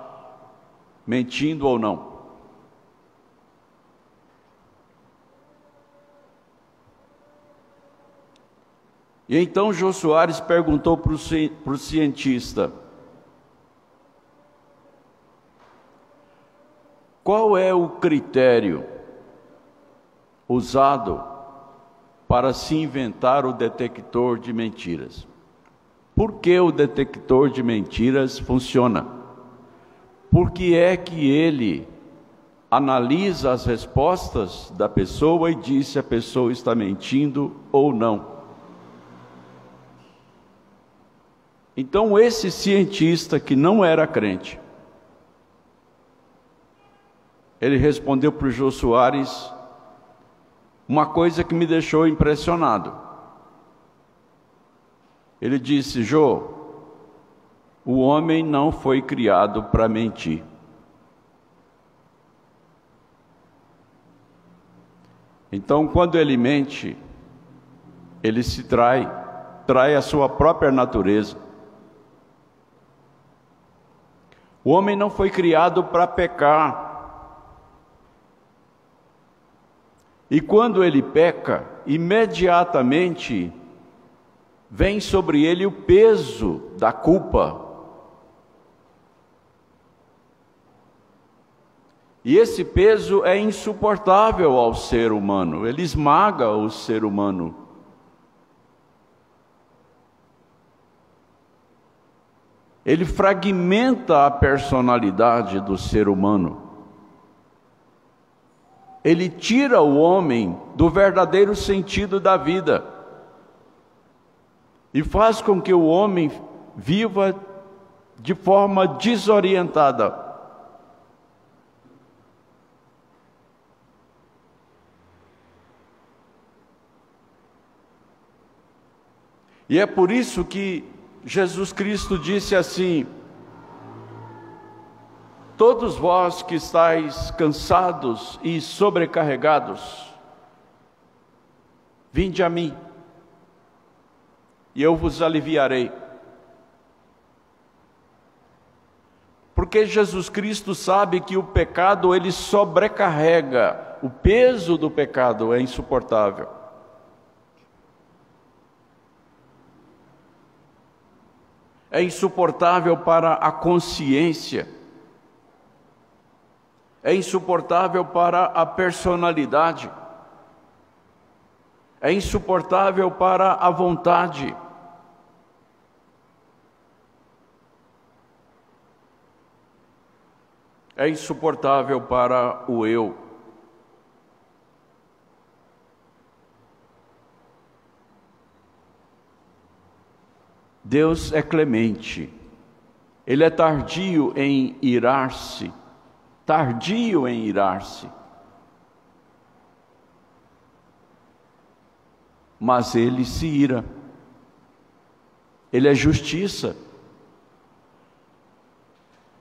mentindo ou não. E então Jô Soares perguntou para o cientista: qual é o critério usado para se inventar o detector de mentiras? Por que o detector de mentiras funciona? Por que é que ele analisa as respostas da pessoa e diz se a pessoa está mentindo ou não? Então esse cientista, que não era crente, ele respondeu para o Jô Soares uma coisa que me deixou impressionado. Ele disse: Jô, o homem não foi criado para mentir. Então, quando ele mente, ele se trai a sua própria natureza. O homem não foi criado para pecar. E quando ele peca, imediatamente vem sobre ele o peso da culpa. E esse peso é insuportável ao ser humano, ele esmaga o ser humano. Ele fragmenta a personalidade do ser humano. Ele tira o homem do verdadeiro sentido da vida e faz com que o homem viva de forma desorientada. E é por isso que Jesus Cristo disse assim: Todos vós que estáis cansados e sobrecarregados, vinde a mim, e eu vos aliviarei. Porque Jesus Cristo sabe que o pecado, ele sobrecarrega, o peso do pecado é insuportável. É insuportável para a consciência, é insuportável para a personalidade, é insuportável para a vontade. É insuportável para o eu. Deus é clemente, Ele é tardio em irar-se, mas Ele se ira, Ele é justiça.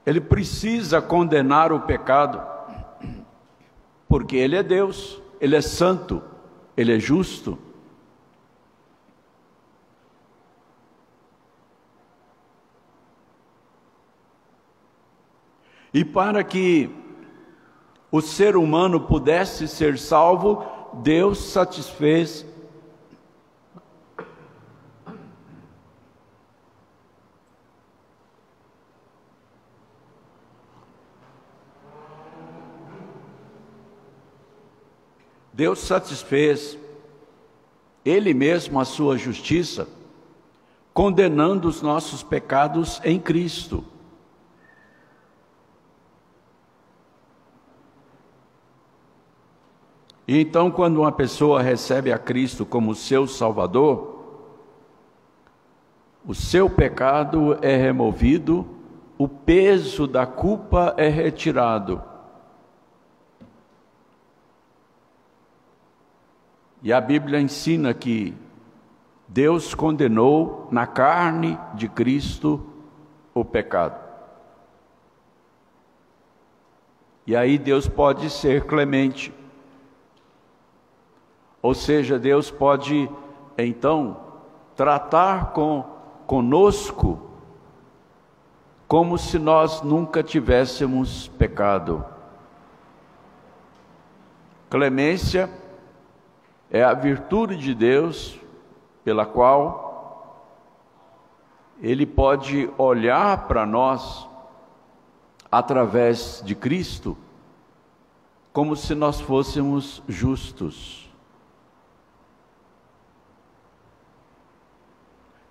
Ele precisa condenar o pecado, porque Ele é Deus, Ele é santo, Ele é justo. E para que o ser humano pudesse ser salvo, Deus satisfez Ele mesmo a sua justiça, condenando os nossos pecados em Cristo. E então, quando uma pessoa recebe a Cristo como seu Salvador, o seu pecado é removido, o peso da culpa é retirado. E a Bíblia ensina que Deus condenou na carne de Cristo o pecado. E aí Deus pode ser clemente. Ou seja, Deus pode, então, tratar conosco como se nós nunca tivéssemos pecado. Clemência é a virtude de Deus pela qual Ele pode olhar para nós através de Cristo como se nós fôssemos justos.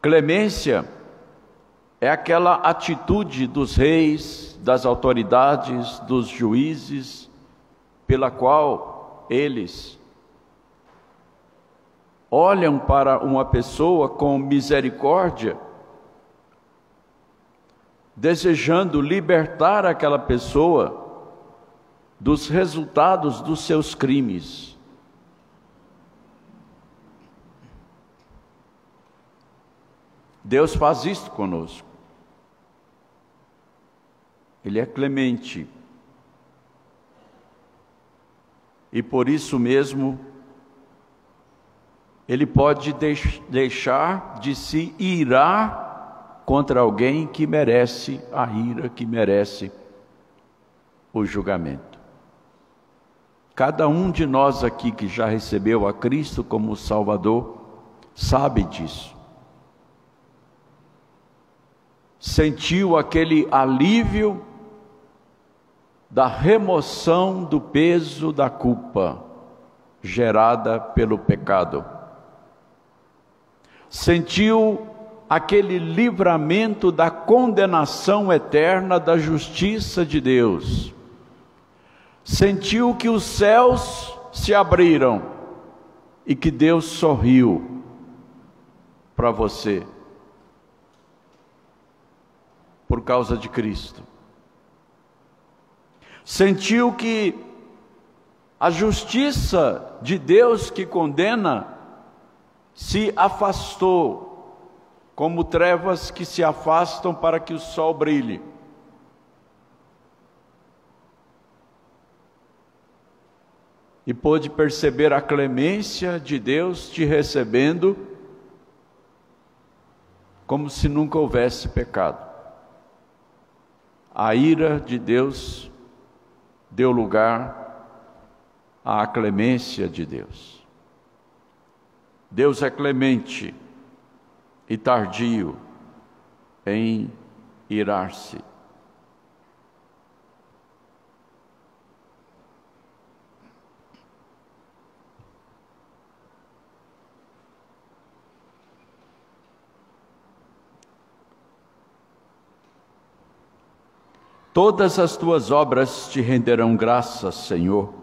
Clemência é aquela atitude dos reis, das autoridades, dos juízes, pela qual eles olham para uma pessoa com misericórdia, desejando libertar aquela pessoa dos resultados dos seus crimes. Deus faz isto conosco. Ele é clemente. E por isso mesmo, Ele pode deixar de se irar contra alguém que merece a ira, que merece o julgamento. Cada um de nós aqui que já recebeu a Cristo como Salvador, sabe disso. Sentiu aquele alívio da remoção do peso da culpa gerada pelo pecado. Sentiu aquele livramento da condenação eterna da justiça de Deus. Sentiu que os céus se abriram e que Deus sorriu para você por causa de Cristo. Sentiu que a justiça de Deus que condena se afastou, como trevas que se afastam para que o sol brilhe. e pôde perceber a clemência de Deus te recebendo como se nunca houvesse pecado. A ira de Deus deu lugar à clemência de Deus. Deus é clemente e tardio em irar-se. Todas as tuas obras te renderão graças, Senhor,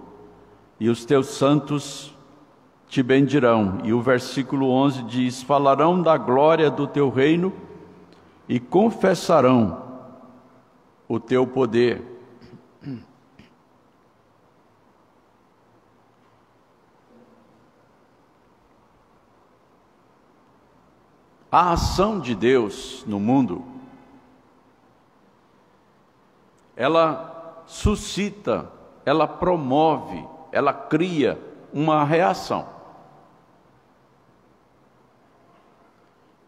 e os teus santos te bendirão. E o versículo 11 diz: falarão da glória do teu reino e confessarão o teu poder. A ação de Deus no mundo, ela suscita, ela promove, ela cria uma reação.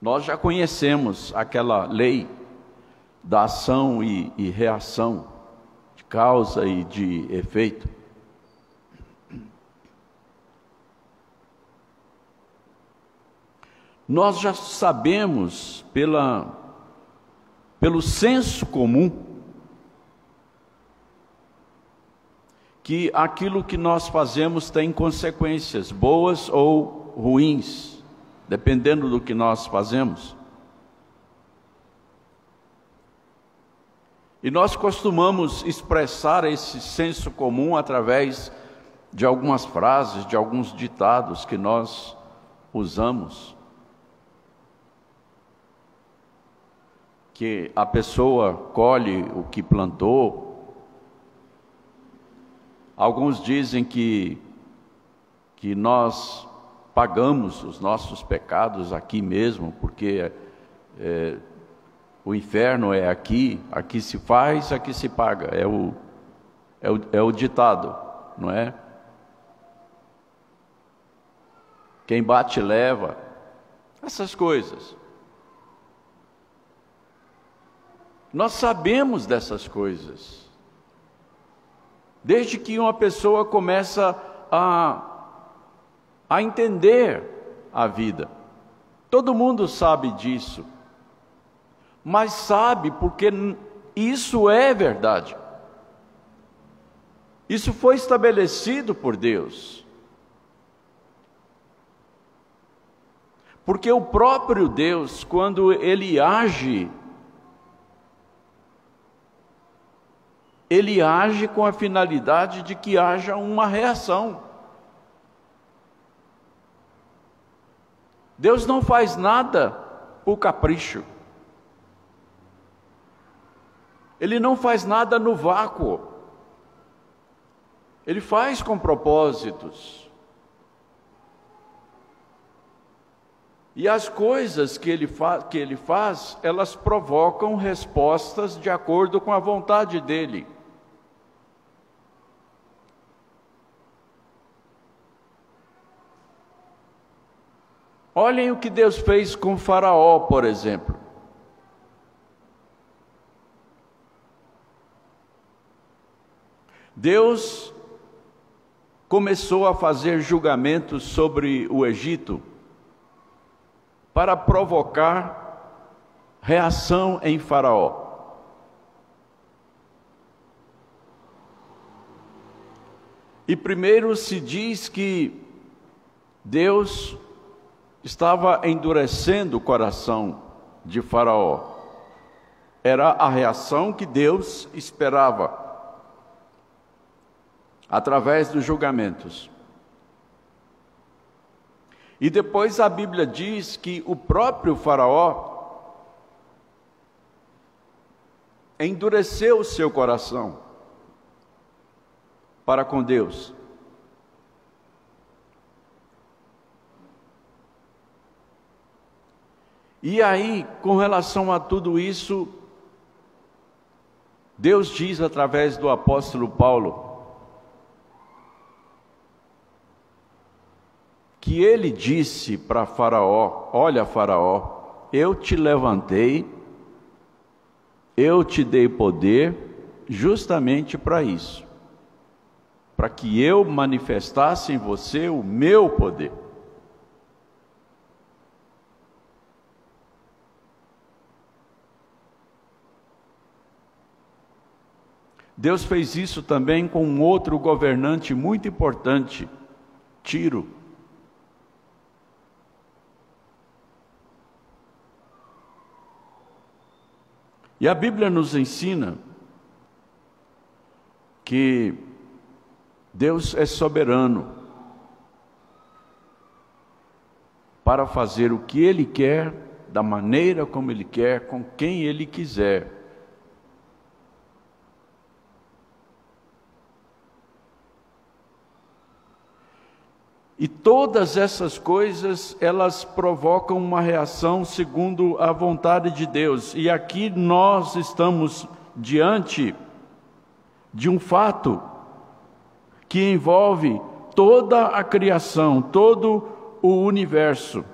Nós já conhecemos aquela lei da ação e reação, de causa e de efeito. Nós já sabemos pelo senso comum que aquilo que nós fazemos tem consequências, boas ou ruins, dependendo do que nós fazemos. E nós costumamos expressar esse senso comum através de algumas frases, de alguns ditados que nós usamos. Que a pessoa colhe o que plantou. Alguns dizem que nós pagamos os nossos pecados aqui mesmo, porque o inferno é aqui se faz, aqui se paga, é o ditado, não é? Quem bate leva, essas coisas. Nós sabemos dessas coisas. Desde que uma pessoa começa a entender a vida. Todo mundo sabe disso. Mas sabe porque isso é verdade. Isso foi estabelecido por Deus. Porque o próprio Deus, quando Ele age com a finalidade de que haja uma reação. Deus não faz nada por capricho. Ele não faz nada no vácuo. Ele faz com propósitos. E as coisas que ele faz, elas provocam respostas de acordo com a vontade dele. Olhem o que Deus fez com Faraó, por exemplo. Deus começou a fazer julgamentos sobre o Egito para provocar reação em Faraó. E primeiro se diz que Deus estava endurecendo o coração de Faraó. Era a reação que Deus esperava, através dos julgamentos. E depois a Bíblia diz que o próprio Faraó endureceu o seu coração para com Deus. E aí, com relação a tudo isso, Deus diz através do apóstolo Paulo que ele disse para Faraó: olha, Faraó, eu te levantei, eu te dei poder justamente para isso, para que eu manifestasse em você o meu poder. Deus fez isso também com um outro governante muito importante, Tiro. E a Bíblia nos ensina que Deus é soberano para fazer o que Ele quer, da maneira como Ele quer, com quem Ele quiser. E todas essas coisas, elas provocam uma reação segundo a vontade de Deus. E aqui nós estamos diante de um fato que envolve toda a criação, todo o universo.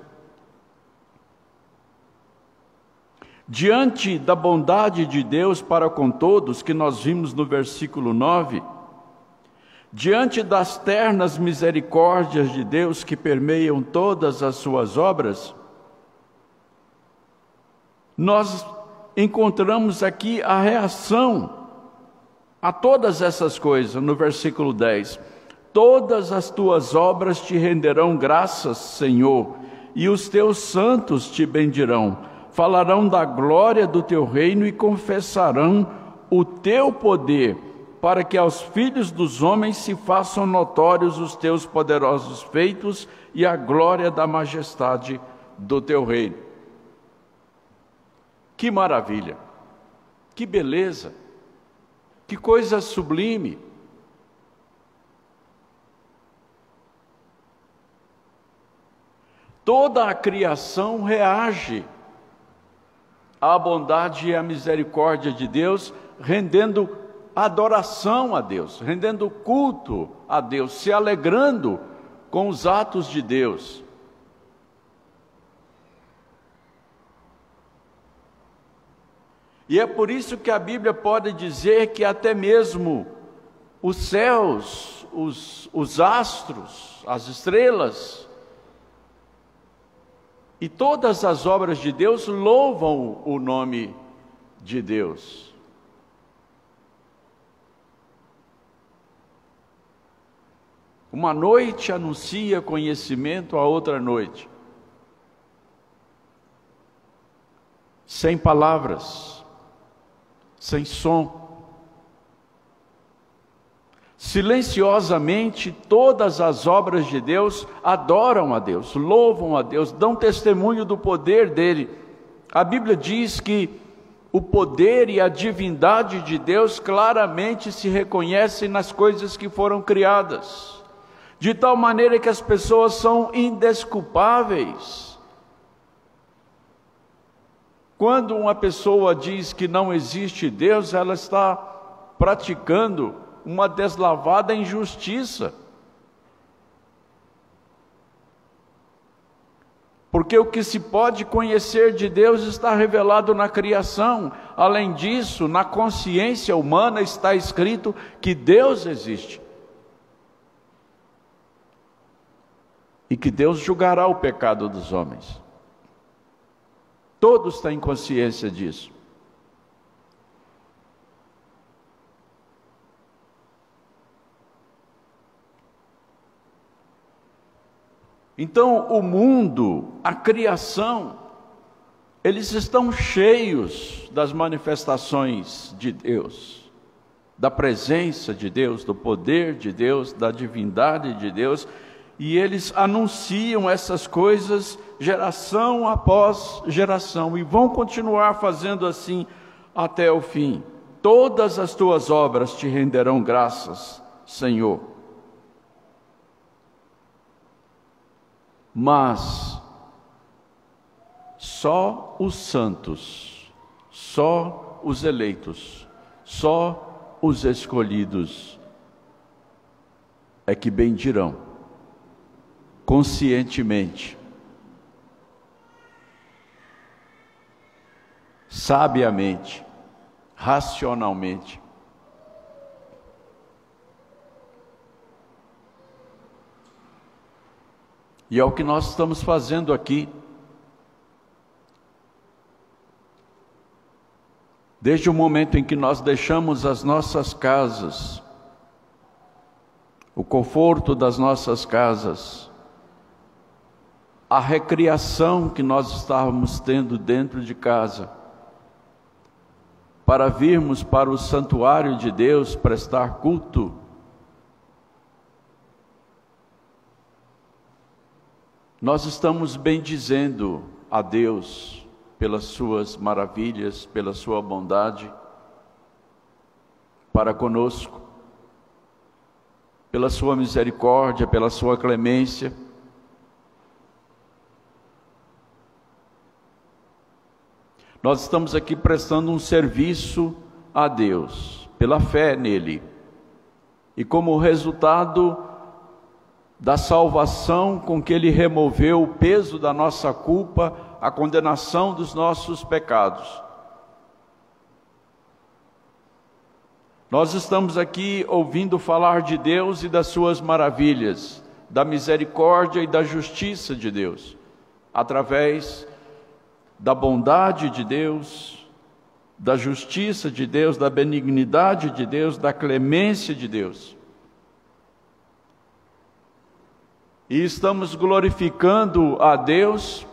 Diante da bondade de Deus para com todos, que nós vimos no versículo 9, diante das ternas misericórdias de Deus que permeiam todas as suas obras, nós encontramos aqui a reação a todas essas coisas, no versículo 10. Todas as tuas obras te renderão graças, Senhor, e os teus santos te bendirão. Falarão da glória do teu reino e confessarão o teu poder, para que aos filhos dos homens se façam notórios os teus poderosos feitos e a glória da majestade do teu reino. Que maravilha! Que beleza! Que coisa sublime! Toda a criação reage à bondade e à misericórdia de Deus, rendendo adoração a Deus, rendendo culto a Deus, se alegrando com os atos de Deus. E é por isso que a Bíblia pode dizer que até mesmo os céus, os astros, as estrelas e todas as obras de Deus louvam o nome de Deus. Uma noite anuncia conhecimento a outra noite. Sem palavras, sem som. Silenciosamente, todas as obras de Deus adoram a Deus, louvam a Deus, dão testemunho do poder dele. A Bíblia diz que o poder e a divindade de Deus claramente se reconhecem nas coisas que foram criadas, de tal maneira que as pessoas são indesculpáveis. Quando uma pessoa diz que não existe Deus, ela está praticando uma deslavada injustiça. Porque o que se pode conhecer de Deus está revelado na criação. Além disso, na consciência humana está escrito que Deus existe. E que Deus julgará o pecado dos homens. Todos têm consciência disso. Então, o mundo, a criação, eles estão cheios das manifestações de Deus, da presença de Deus, do poder de Deus, da divindade de Deus, e eles anunciam essas coisas geração após geração, e vão continuar fazendo assim até o fim. Todas as tuas obras te renderão graças, Senhor. Mas só os santos, só os eleitos, só os escolhidos é que bendirão, conscientemente, sabiamente, racionalmente. E é o que nós estamos fazendo aqui. Desde o momento em que nós deixamos as nossas casas, o conforto das nossas casas, a recreação que nós estávamos tendo dentro de casa, para virmos para o santuário de Deus prestar culto, nós estamos bendizendo a Deus pelas suas maravilhas, pela sua bondade para conosco, pela sua misericórdia, pela sua clemência. Nós estamos aqui prestando um serviço a Deus, pela fé nele, e como resultado da salvação com que Ele removeu o peso da nossa culpa, a condenação dos nossos pecados. Nós estamos aqui ouvindo falar de Deus e das suas maravilhas, da misericórdia e da justiça de Deus, através da bondade de Deus, da justiça de Deus, da benignidade de Deus, da clemência de Deus. E estamos glorificando a Deus,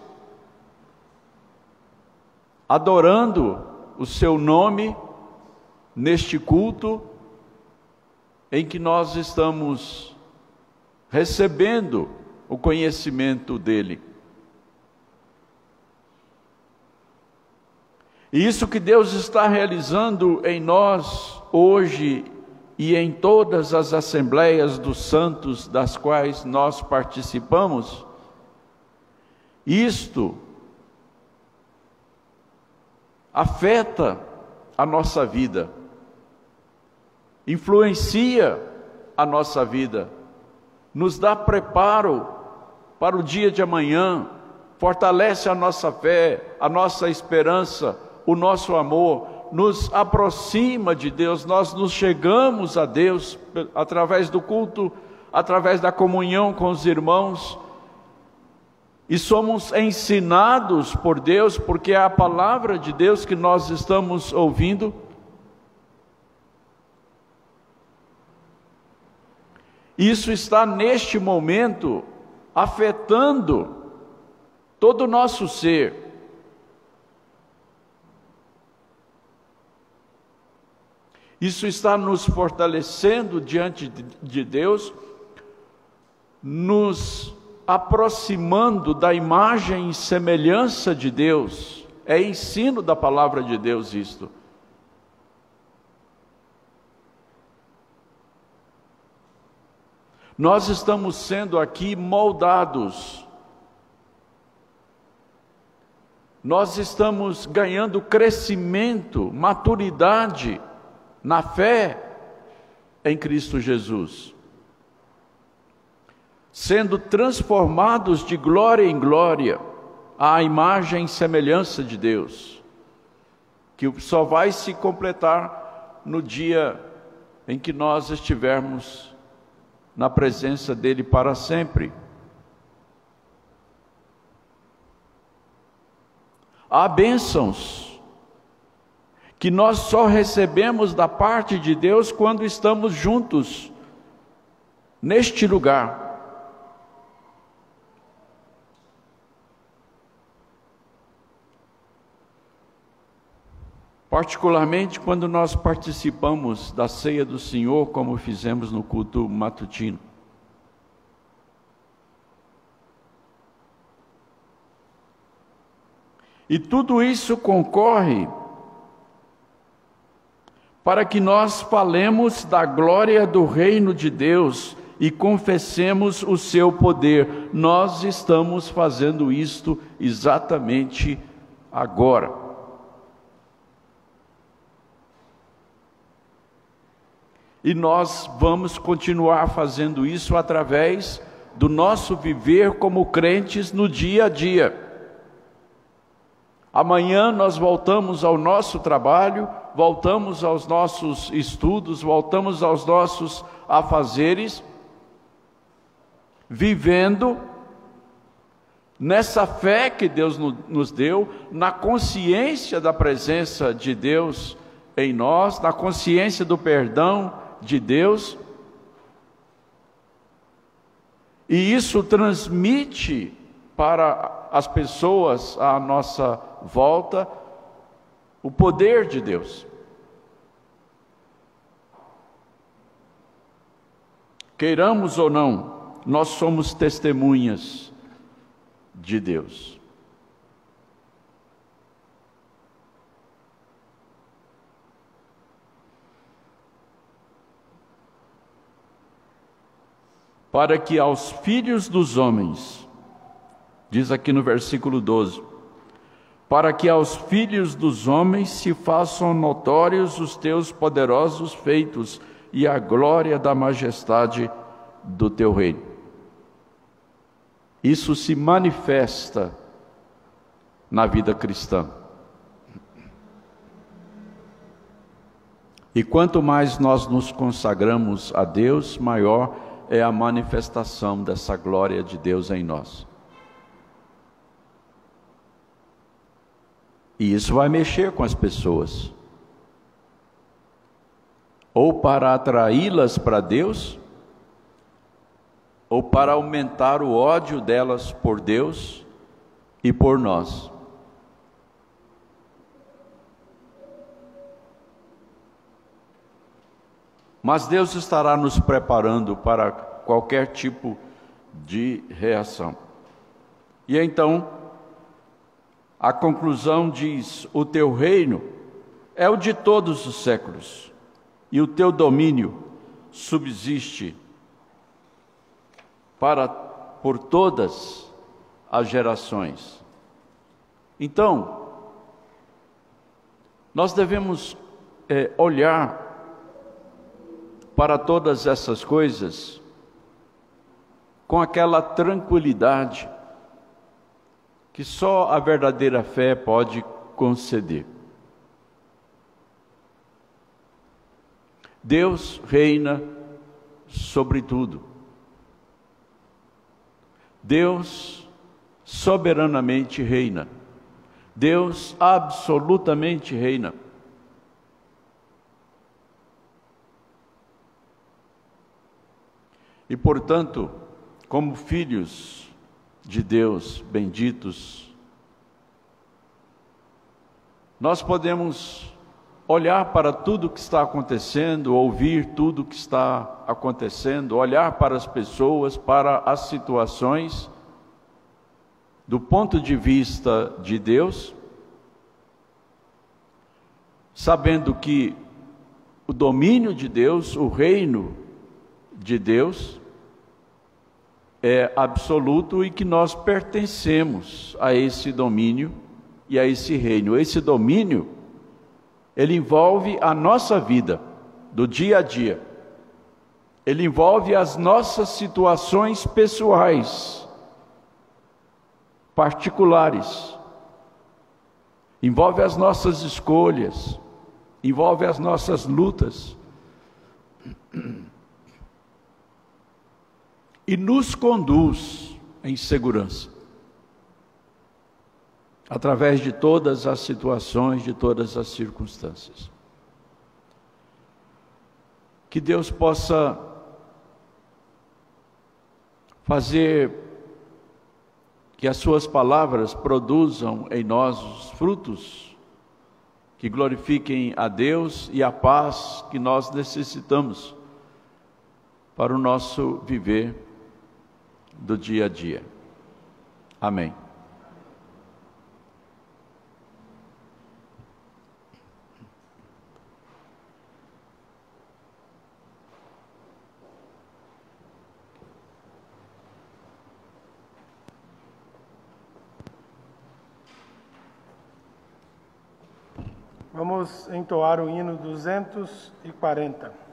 adorando o seu nome neste culto em que nós estamos recebendo o conhecimento dele. E isso que Deus está realizando em nós hoje e em todas as assembleias dos santos das quais nós participamos, isto afeta a nossa vida, influencia a nossa vida, nos dá preparo para o dia de amanhã, fortalece a nossa fé, a nossa esperança, o nosso amor, nos aproxima de Deus. Nós nos chegamos a Deus através do culto, através da comunhão com os irmãos, e somos ensinados por Deus, porque é a palavra de Deus que nós estamos ouvindo. Isso está neste momento afetando todo o nosso ser. Isso está nos fortalecendo diante de Deus, nos aproximando da imagem e semelhança de Deus. É ensino da palavra de Deus isto. Nós estamos sendo aqui moldados. Nós estamos ganhando crescimento, maturidade na fé em Cristo Jesus, sendo transformados de glória em glória à imagem e semelhança de Deus, que só vai se completar no dia em que nós estivermos na presença dele para sempre. Há bênçãos que nós só recebemos da parte de Deus quando estamos juntos neste lugar. Particularmente quando nós participamos da ceia do Senhor, como fizemos no culto matutino. E tudo isso concorre para que nós falemos da glória do reino de Deus e confessemos o seu poder. Nós estamos fazendo isto exatamente agora. E nós vamos continuar fazendo isso através do nosso viver como crentes no dia a dia. Amanhã nós voltamos ao nosso trabalho, voltamos aos nossos estudos, voltamos aos nossos afazeres, vivendo nessa fé que Deus nos deu, na consciência da presença de Deus em nós, na consciência do perdão de Deus. E isso transmite para as pessoas à nossa volta o poder de Deus. Queiramos ou não, nós somos testemunhas de Deus. Para que aos filhos dos homens, diz aqui no versículo 12, para que aos filhos dos homens se façam notórios os teus poderosos feitos e a glória da majestade do teu reino. Isso se manifesta na vida cristã. E quanto mais nós nos consagramos a Deus, maior é a manifestação dessa glória de Deus em nós. E isso vai mexer com as pessoas. Ou para atraí-las para Deus, ou para aumentar o ódio delas por Deus e por nós. Mas Deus estará nos preparando para qualquer tipo de reação. E então, a conclusão diz: o teu reino é o de todos os séculos, e o teu domínio subsiste por todas as gerações. Então, nós devemos olhar para todas essas coisas com aquela tranquilidade que só a verdadeira fé pode conceder. Deus reina sobre tudo. Deus soberanamente reina. Deus absolutamente reina. E, portanto, como filhos de Deus benditos, nós podemos olhar para tudo que está acontecendo, ouvir tudo que está acontecendo, olhar para as pessoas, para as situações, do ponto de vista de Deus, sabendo que o domínio de Deus, o reino de Deus é absoluto e que nós pertencemos a esse domínio e a esse reino. Esse domínio, ele envolve a nossa vida do dia a dia. Ele envolve as nossas situações pessoais, particulares. Envolve as nossas escolhas, envolve as nossas lutas. E nos conduz em segurança, através de todas as situações, de todas as circunstâncias. Que Deus possa fazer que as suas palavras produzam em nós os frutos que glorifiquem a Deus e a paz que nós necessitamos para o nosso viver do dia a dia. Amém. Vamos entoar o hino 240.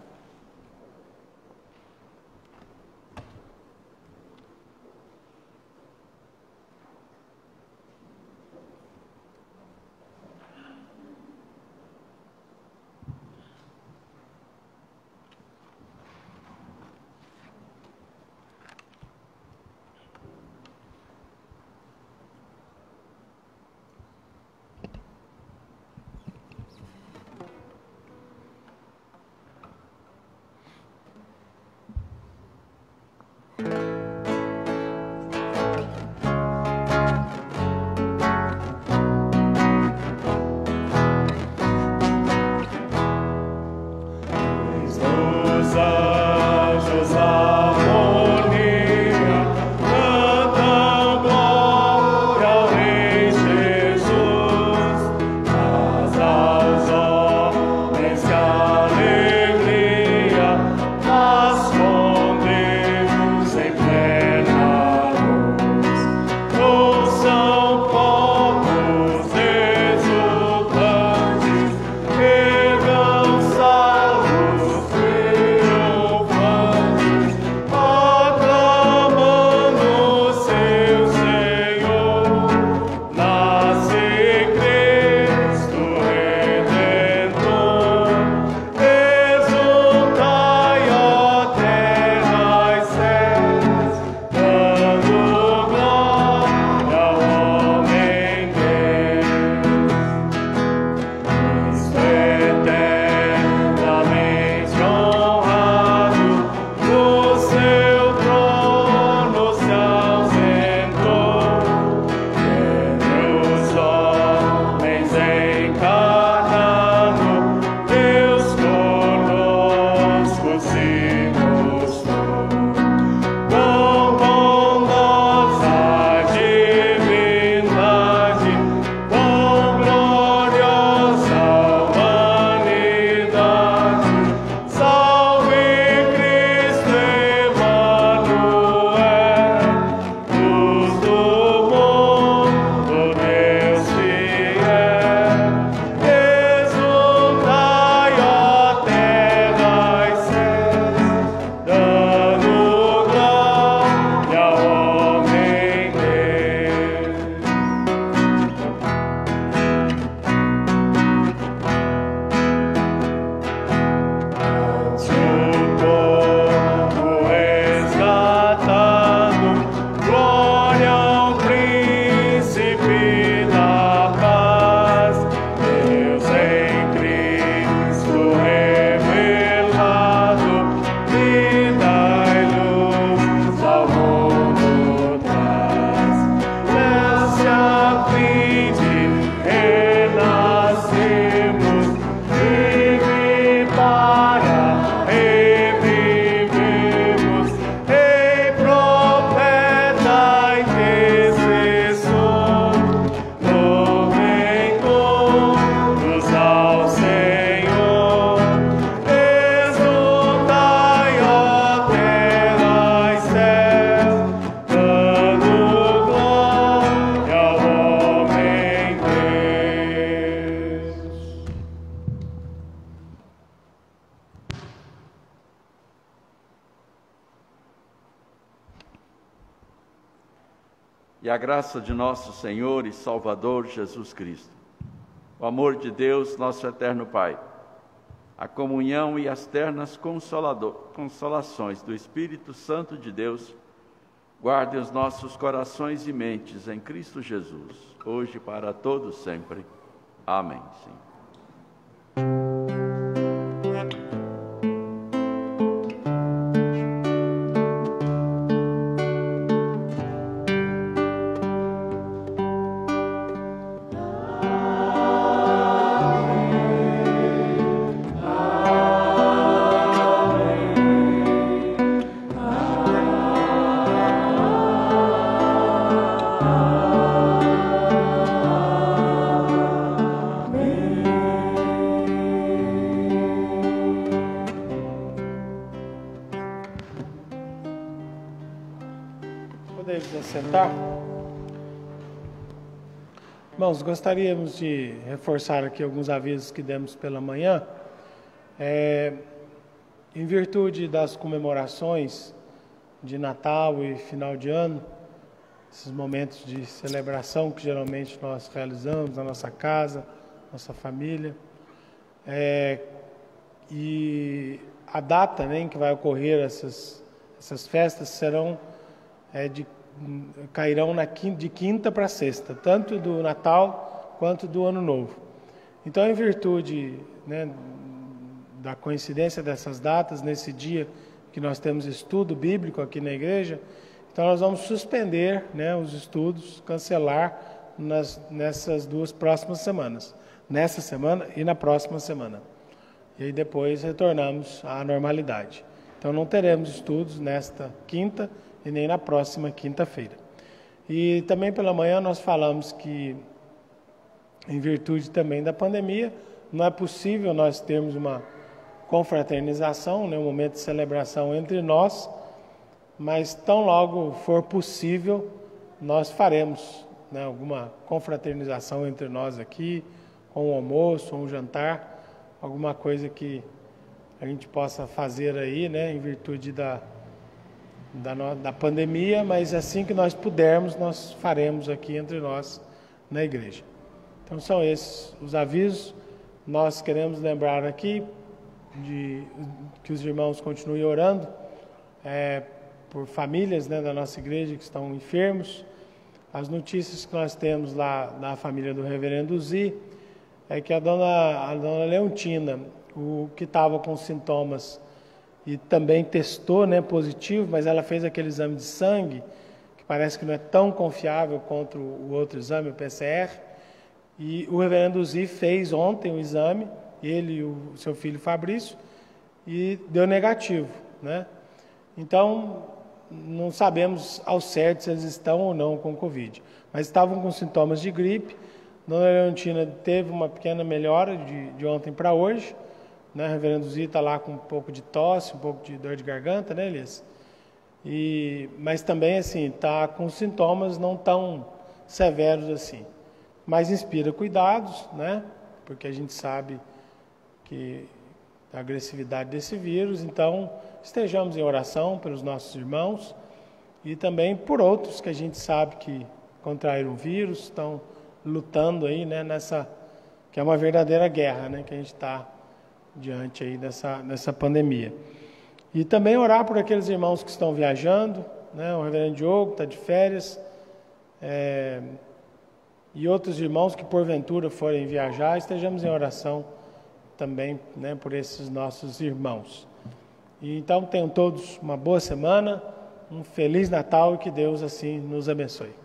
e a graça de nosso Senhor e Salvador Jesus Cristo, o amor de Deus, nosso eterno Pai, a comunhão e as ternas consolações do Espírito Santo de Deus, guardem os nossos corações e mentes em Cristo Jesus, hoje e para todos sempre. Amém. Sim. Sentar. Irmãos, gostaríamos de reforçar aqui alguns avisos que demos pela manhã. Em virtude das comemorações de Natal e final de ano, esses momentos de celebração que geralmente nós realizamos na nossa casa, nossa família, e a data, né, em que vai ocorrer essas festas serão cairão de quinta para sexta, tanto do Natal quanto do Ano Novo. Então, em virtude, né, da coincidência dessas datas, nesse dia que nós temos estudo bíblico aqui na igreja, então nós vamos suspender, né, os estudos, cancelar nessas duas próximas semanas, nessa semana e na próxima semana. E aí depois retornamos à normalidade. Então não teremos estudos nesta quinta e nem na próxima quinta-feira. E também pela manhã nós falamos que, em virtude também da pandemia, não é possível nós termos uma confraternização, né, um momento de celebração entre nós, mas tão logo for possível, nós faremos, né, alguma confraternização entre nós aqui, com um almoço, um jantar, alguma coisa que a gente possa fazer aí, né, em virtude da pandemia, mas assim que nós pudermos, nós faremos aqui entre nós na igreja. Então são esses os avisos. Nós queremos lembrar aqui que os irmãos continuem orando por famílias, né, da nossa igreja que estão enfermos. As notícias que nós temos lá na família do reverendo Zi é que a dona Leontina, o que estava com sintomas e também testou, né, positivo, mas ela fez aquele exame de sangue, que parece que não é tão confiável quanto o outro exame, o PCR, e o reverendo Zi fez ontem o exame, ele e o seu filho Fabrício, e deu negativo, né? Então, não sabemos ao certo se eles estão ou não com Covid, mas estavam com sintomas de gripe. Dona Leontina teve uma pequena melhora de ontem para hoje, né? O reverendo Zi está lá com um pouco de tosse, um pouco de dor de garganta, né, Elias? Mas também, assim, está com sintomas não tão severos assim. Mas inspira cuidados, né? Porque a gente sabe que a agressividade desse vírus, então estejamos em oração pelos nossos irmãos e também por outros que a gente sabe que contraíram o vírus, estão lutando aí, né, nessa, que é uma verdadeira guerra, né, que a gente está diante aí dessa pandemia. E também orar por aqueles irmãos que estão viajando, né, o reverendo Diogo está de férias, e outros irmãos que porventura forem viajar, estejamos em oração também, né, por esses nossos irmãos. E então tenham todos uma boa semana, um Feliz Natal e que Deus assim nos abençoe.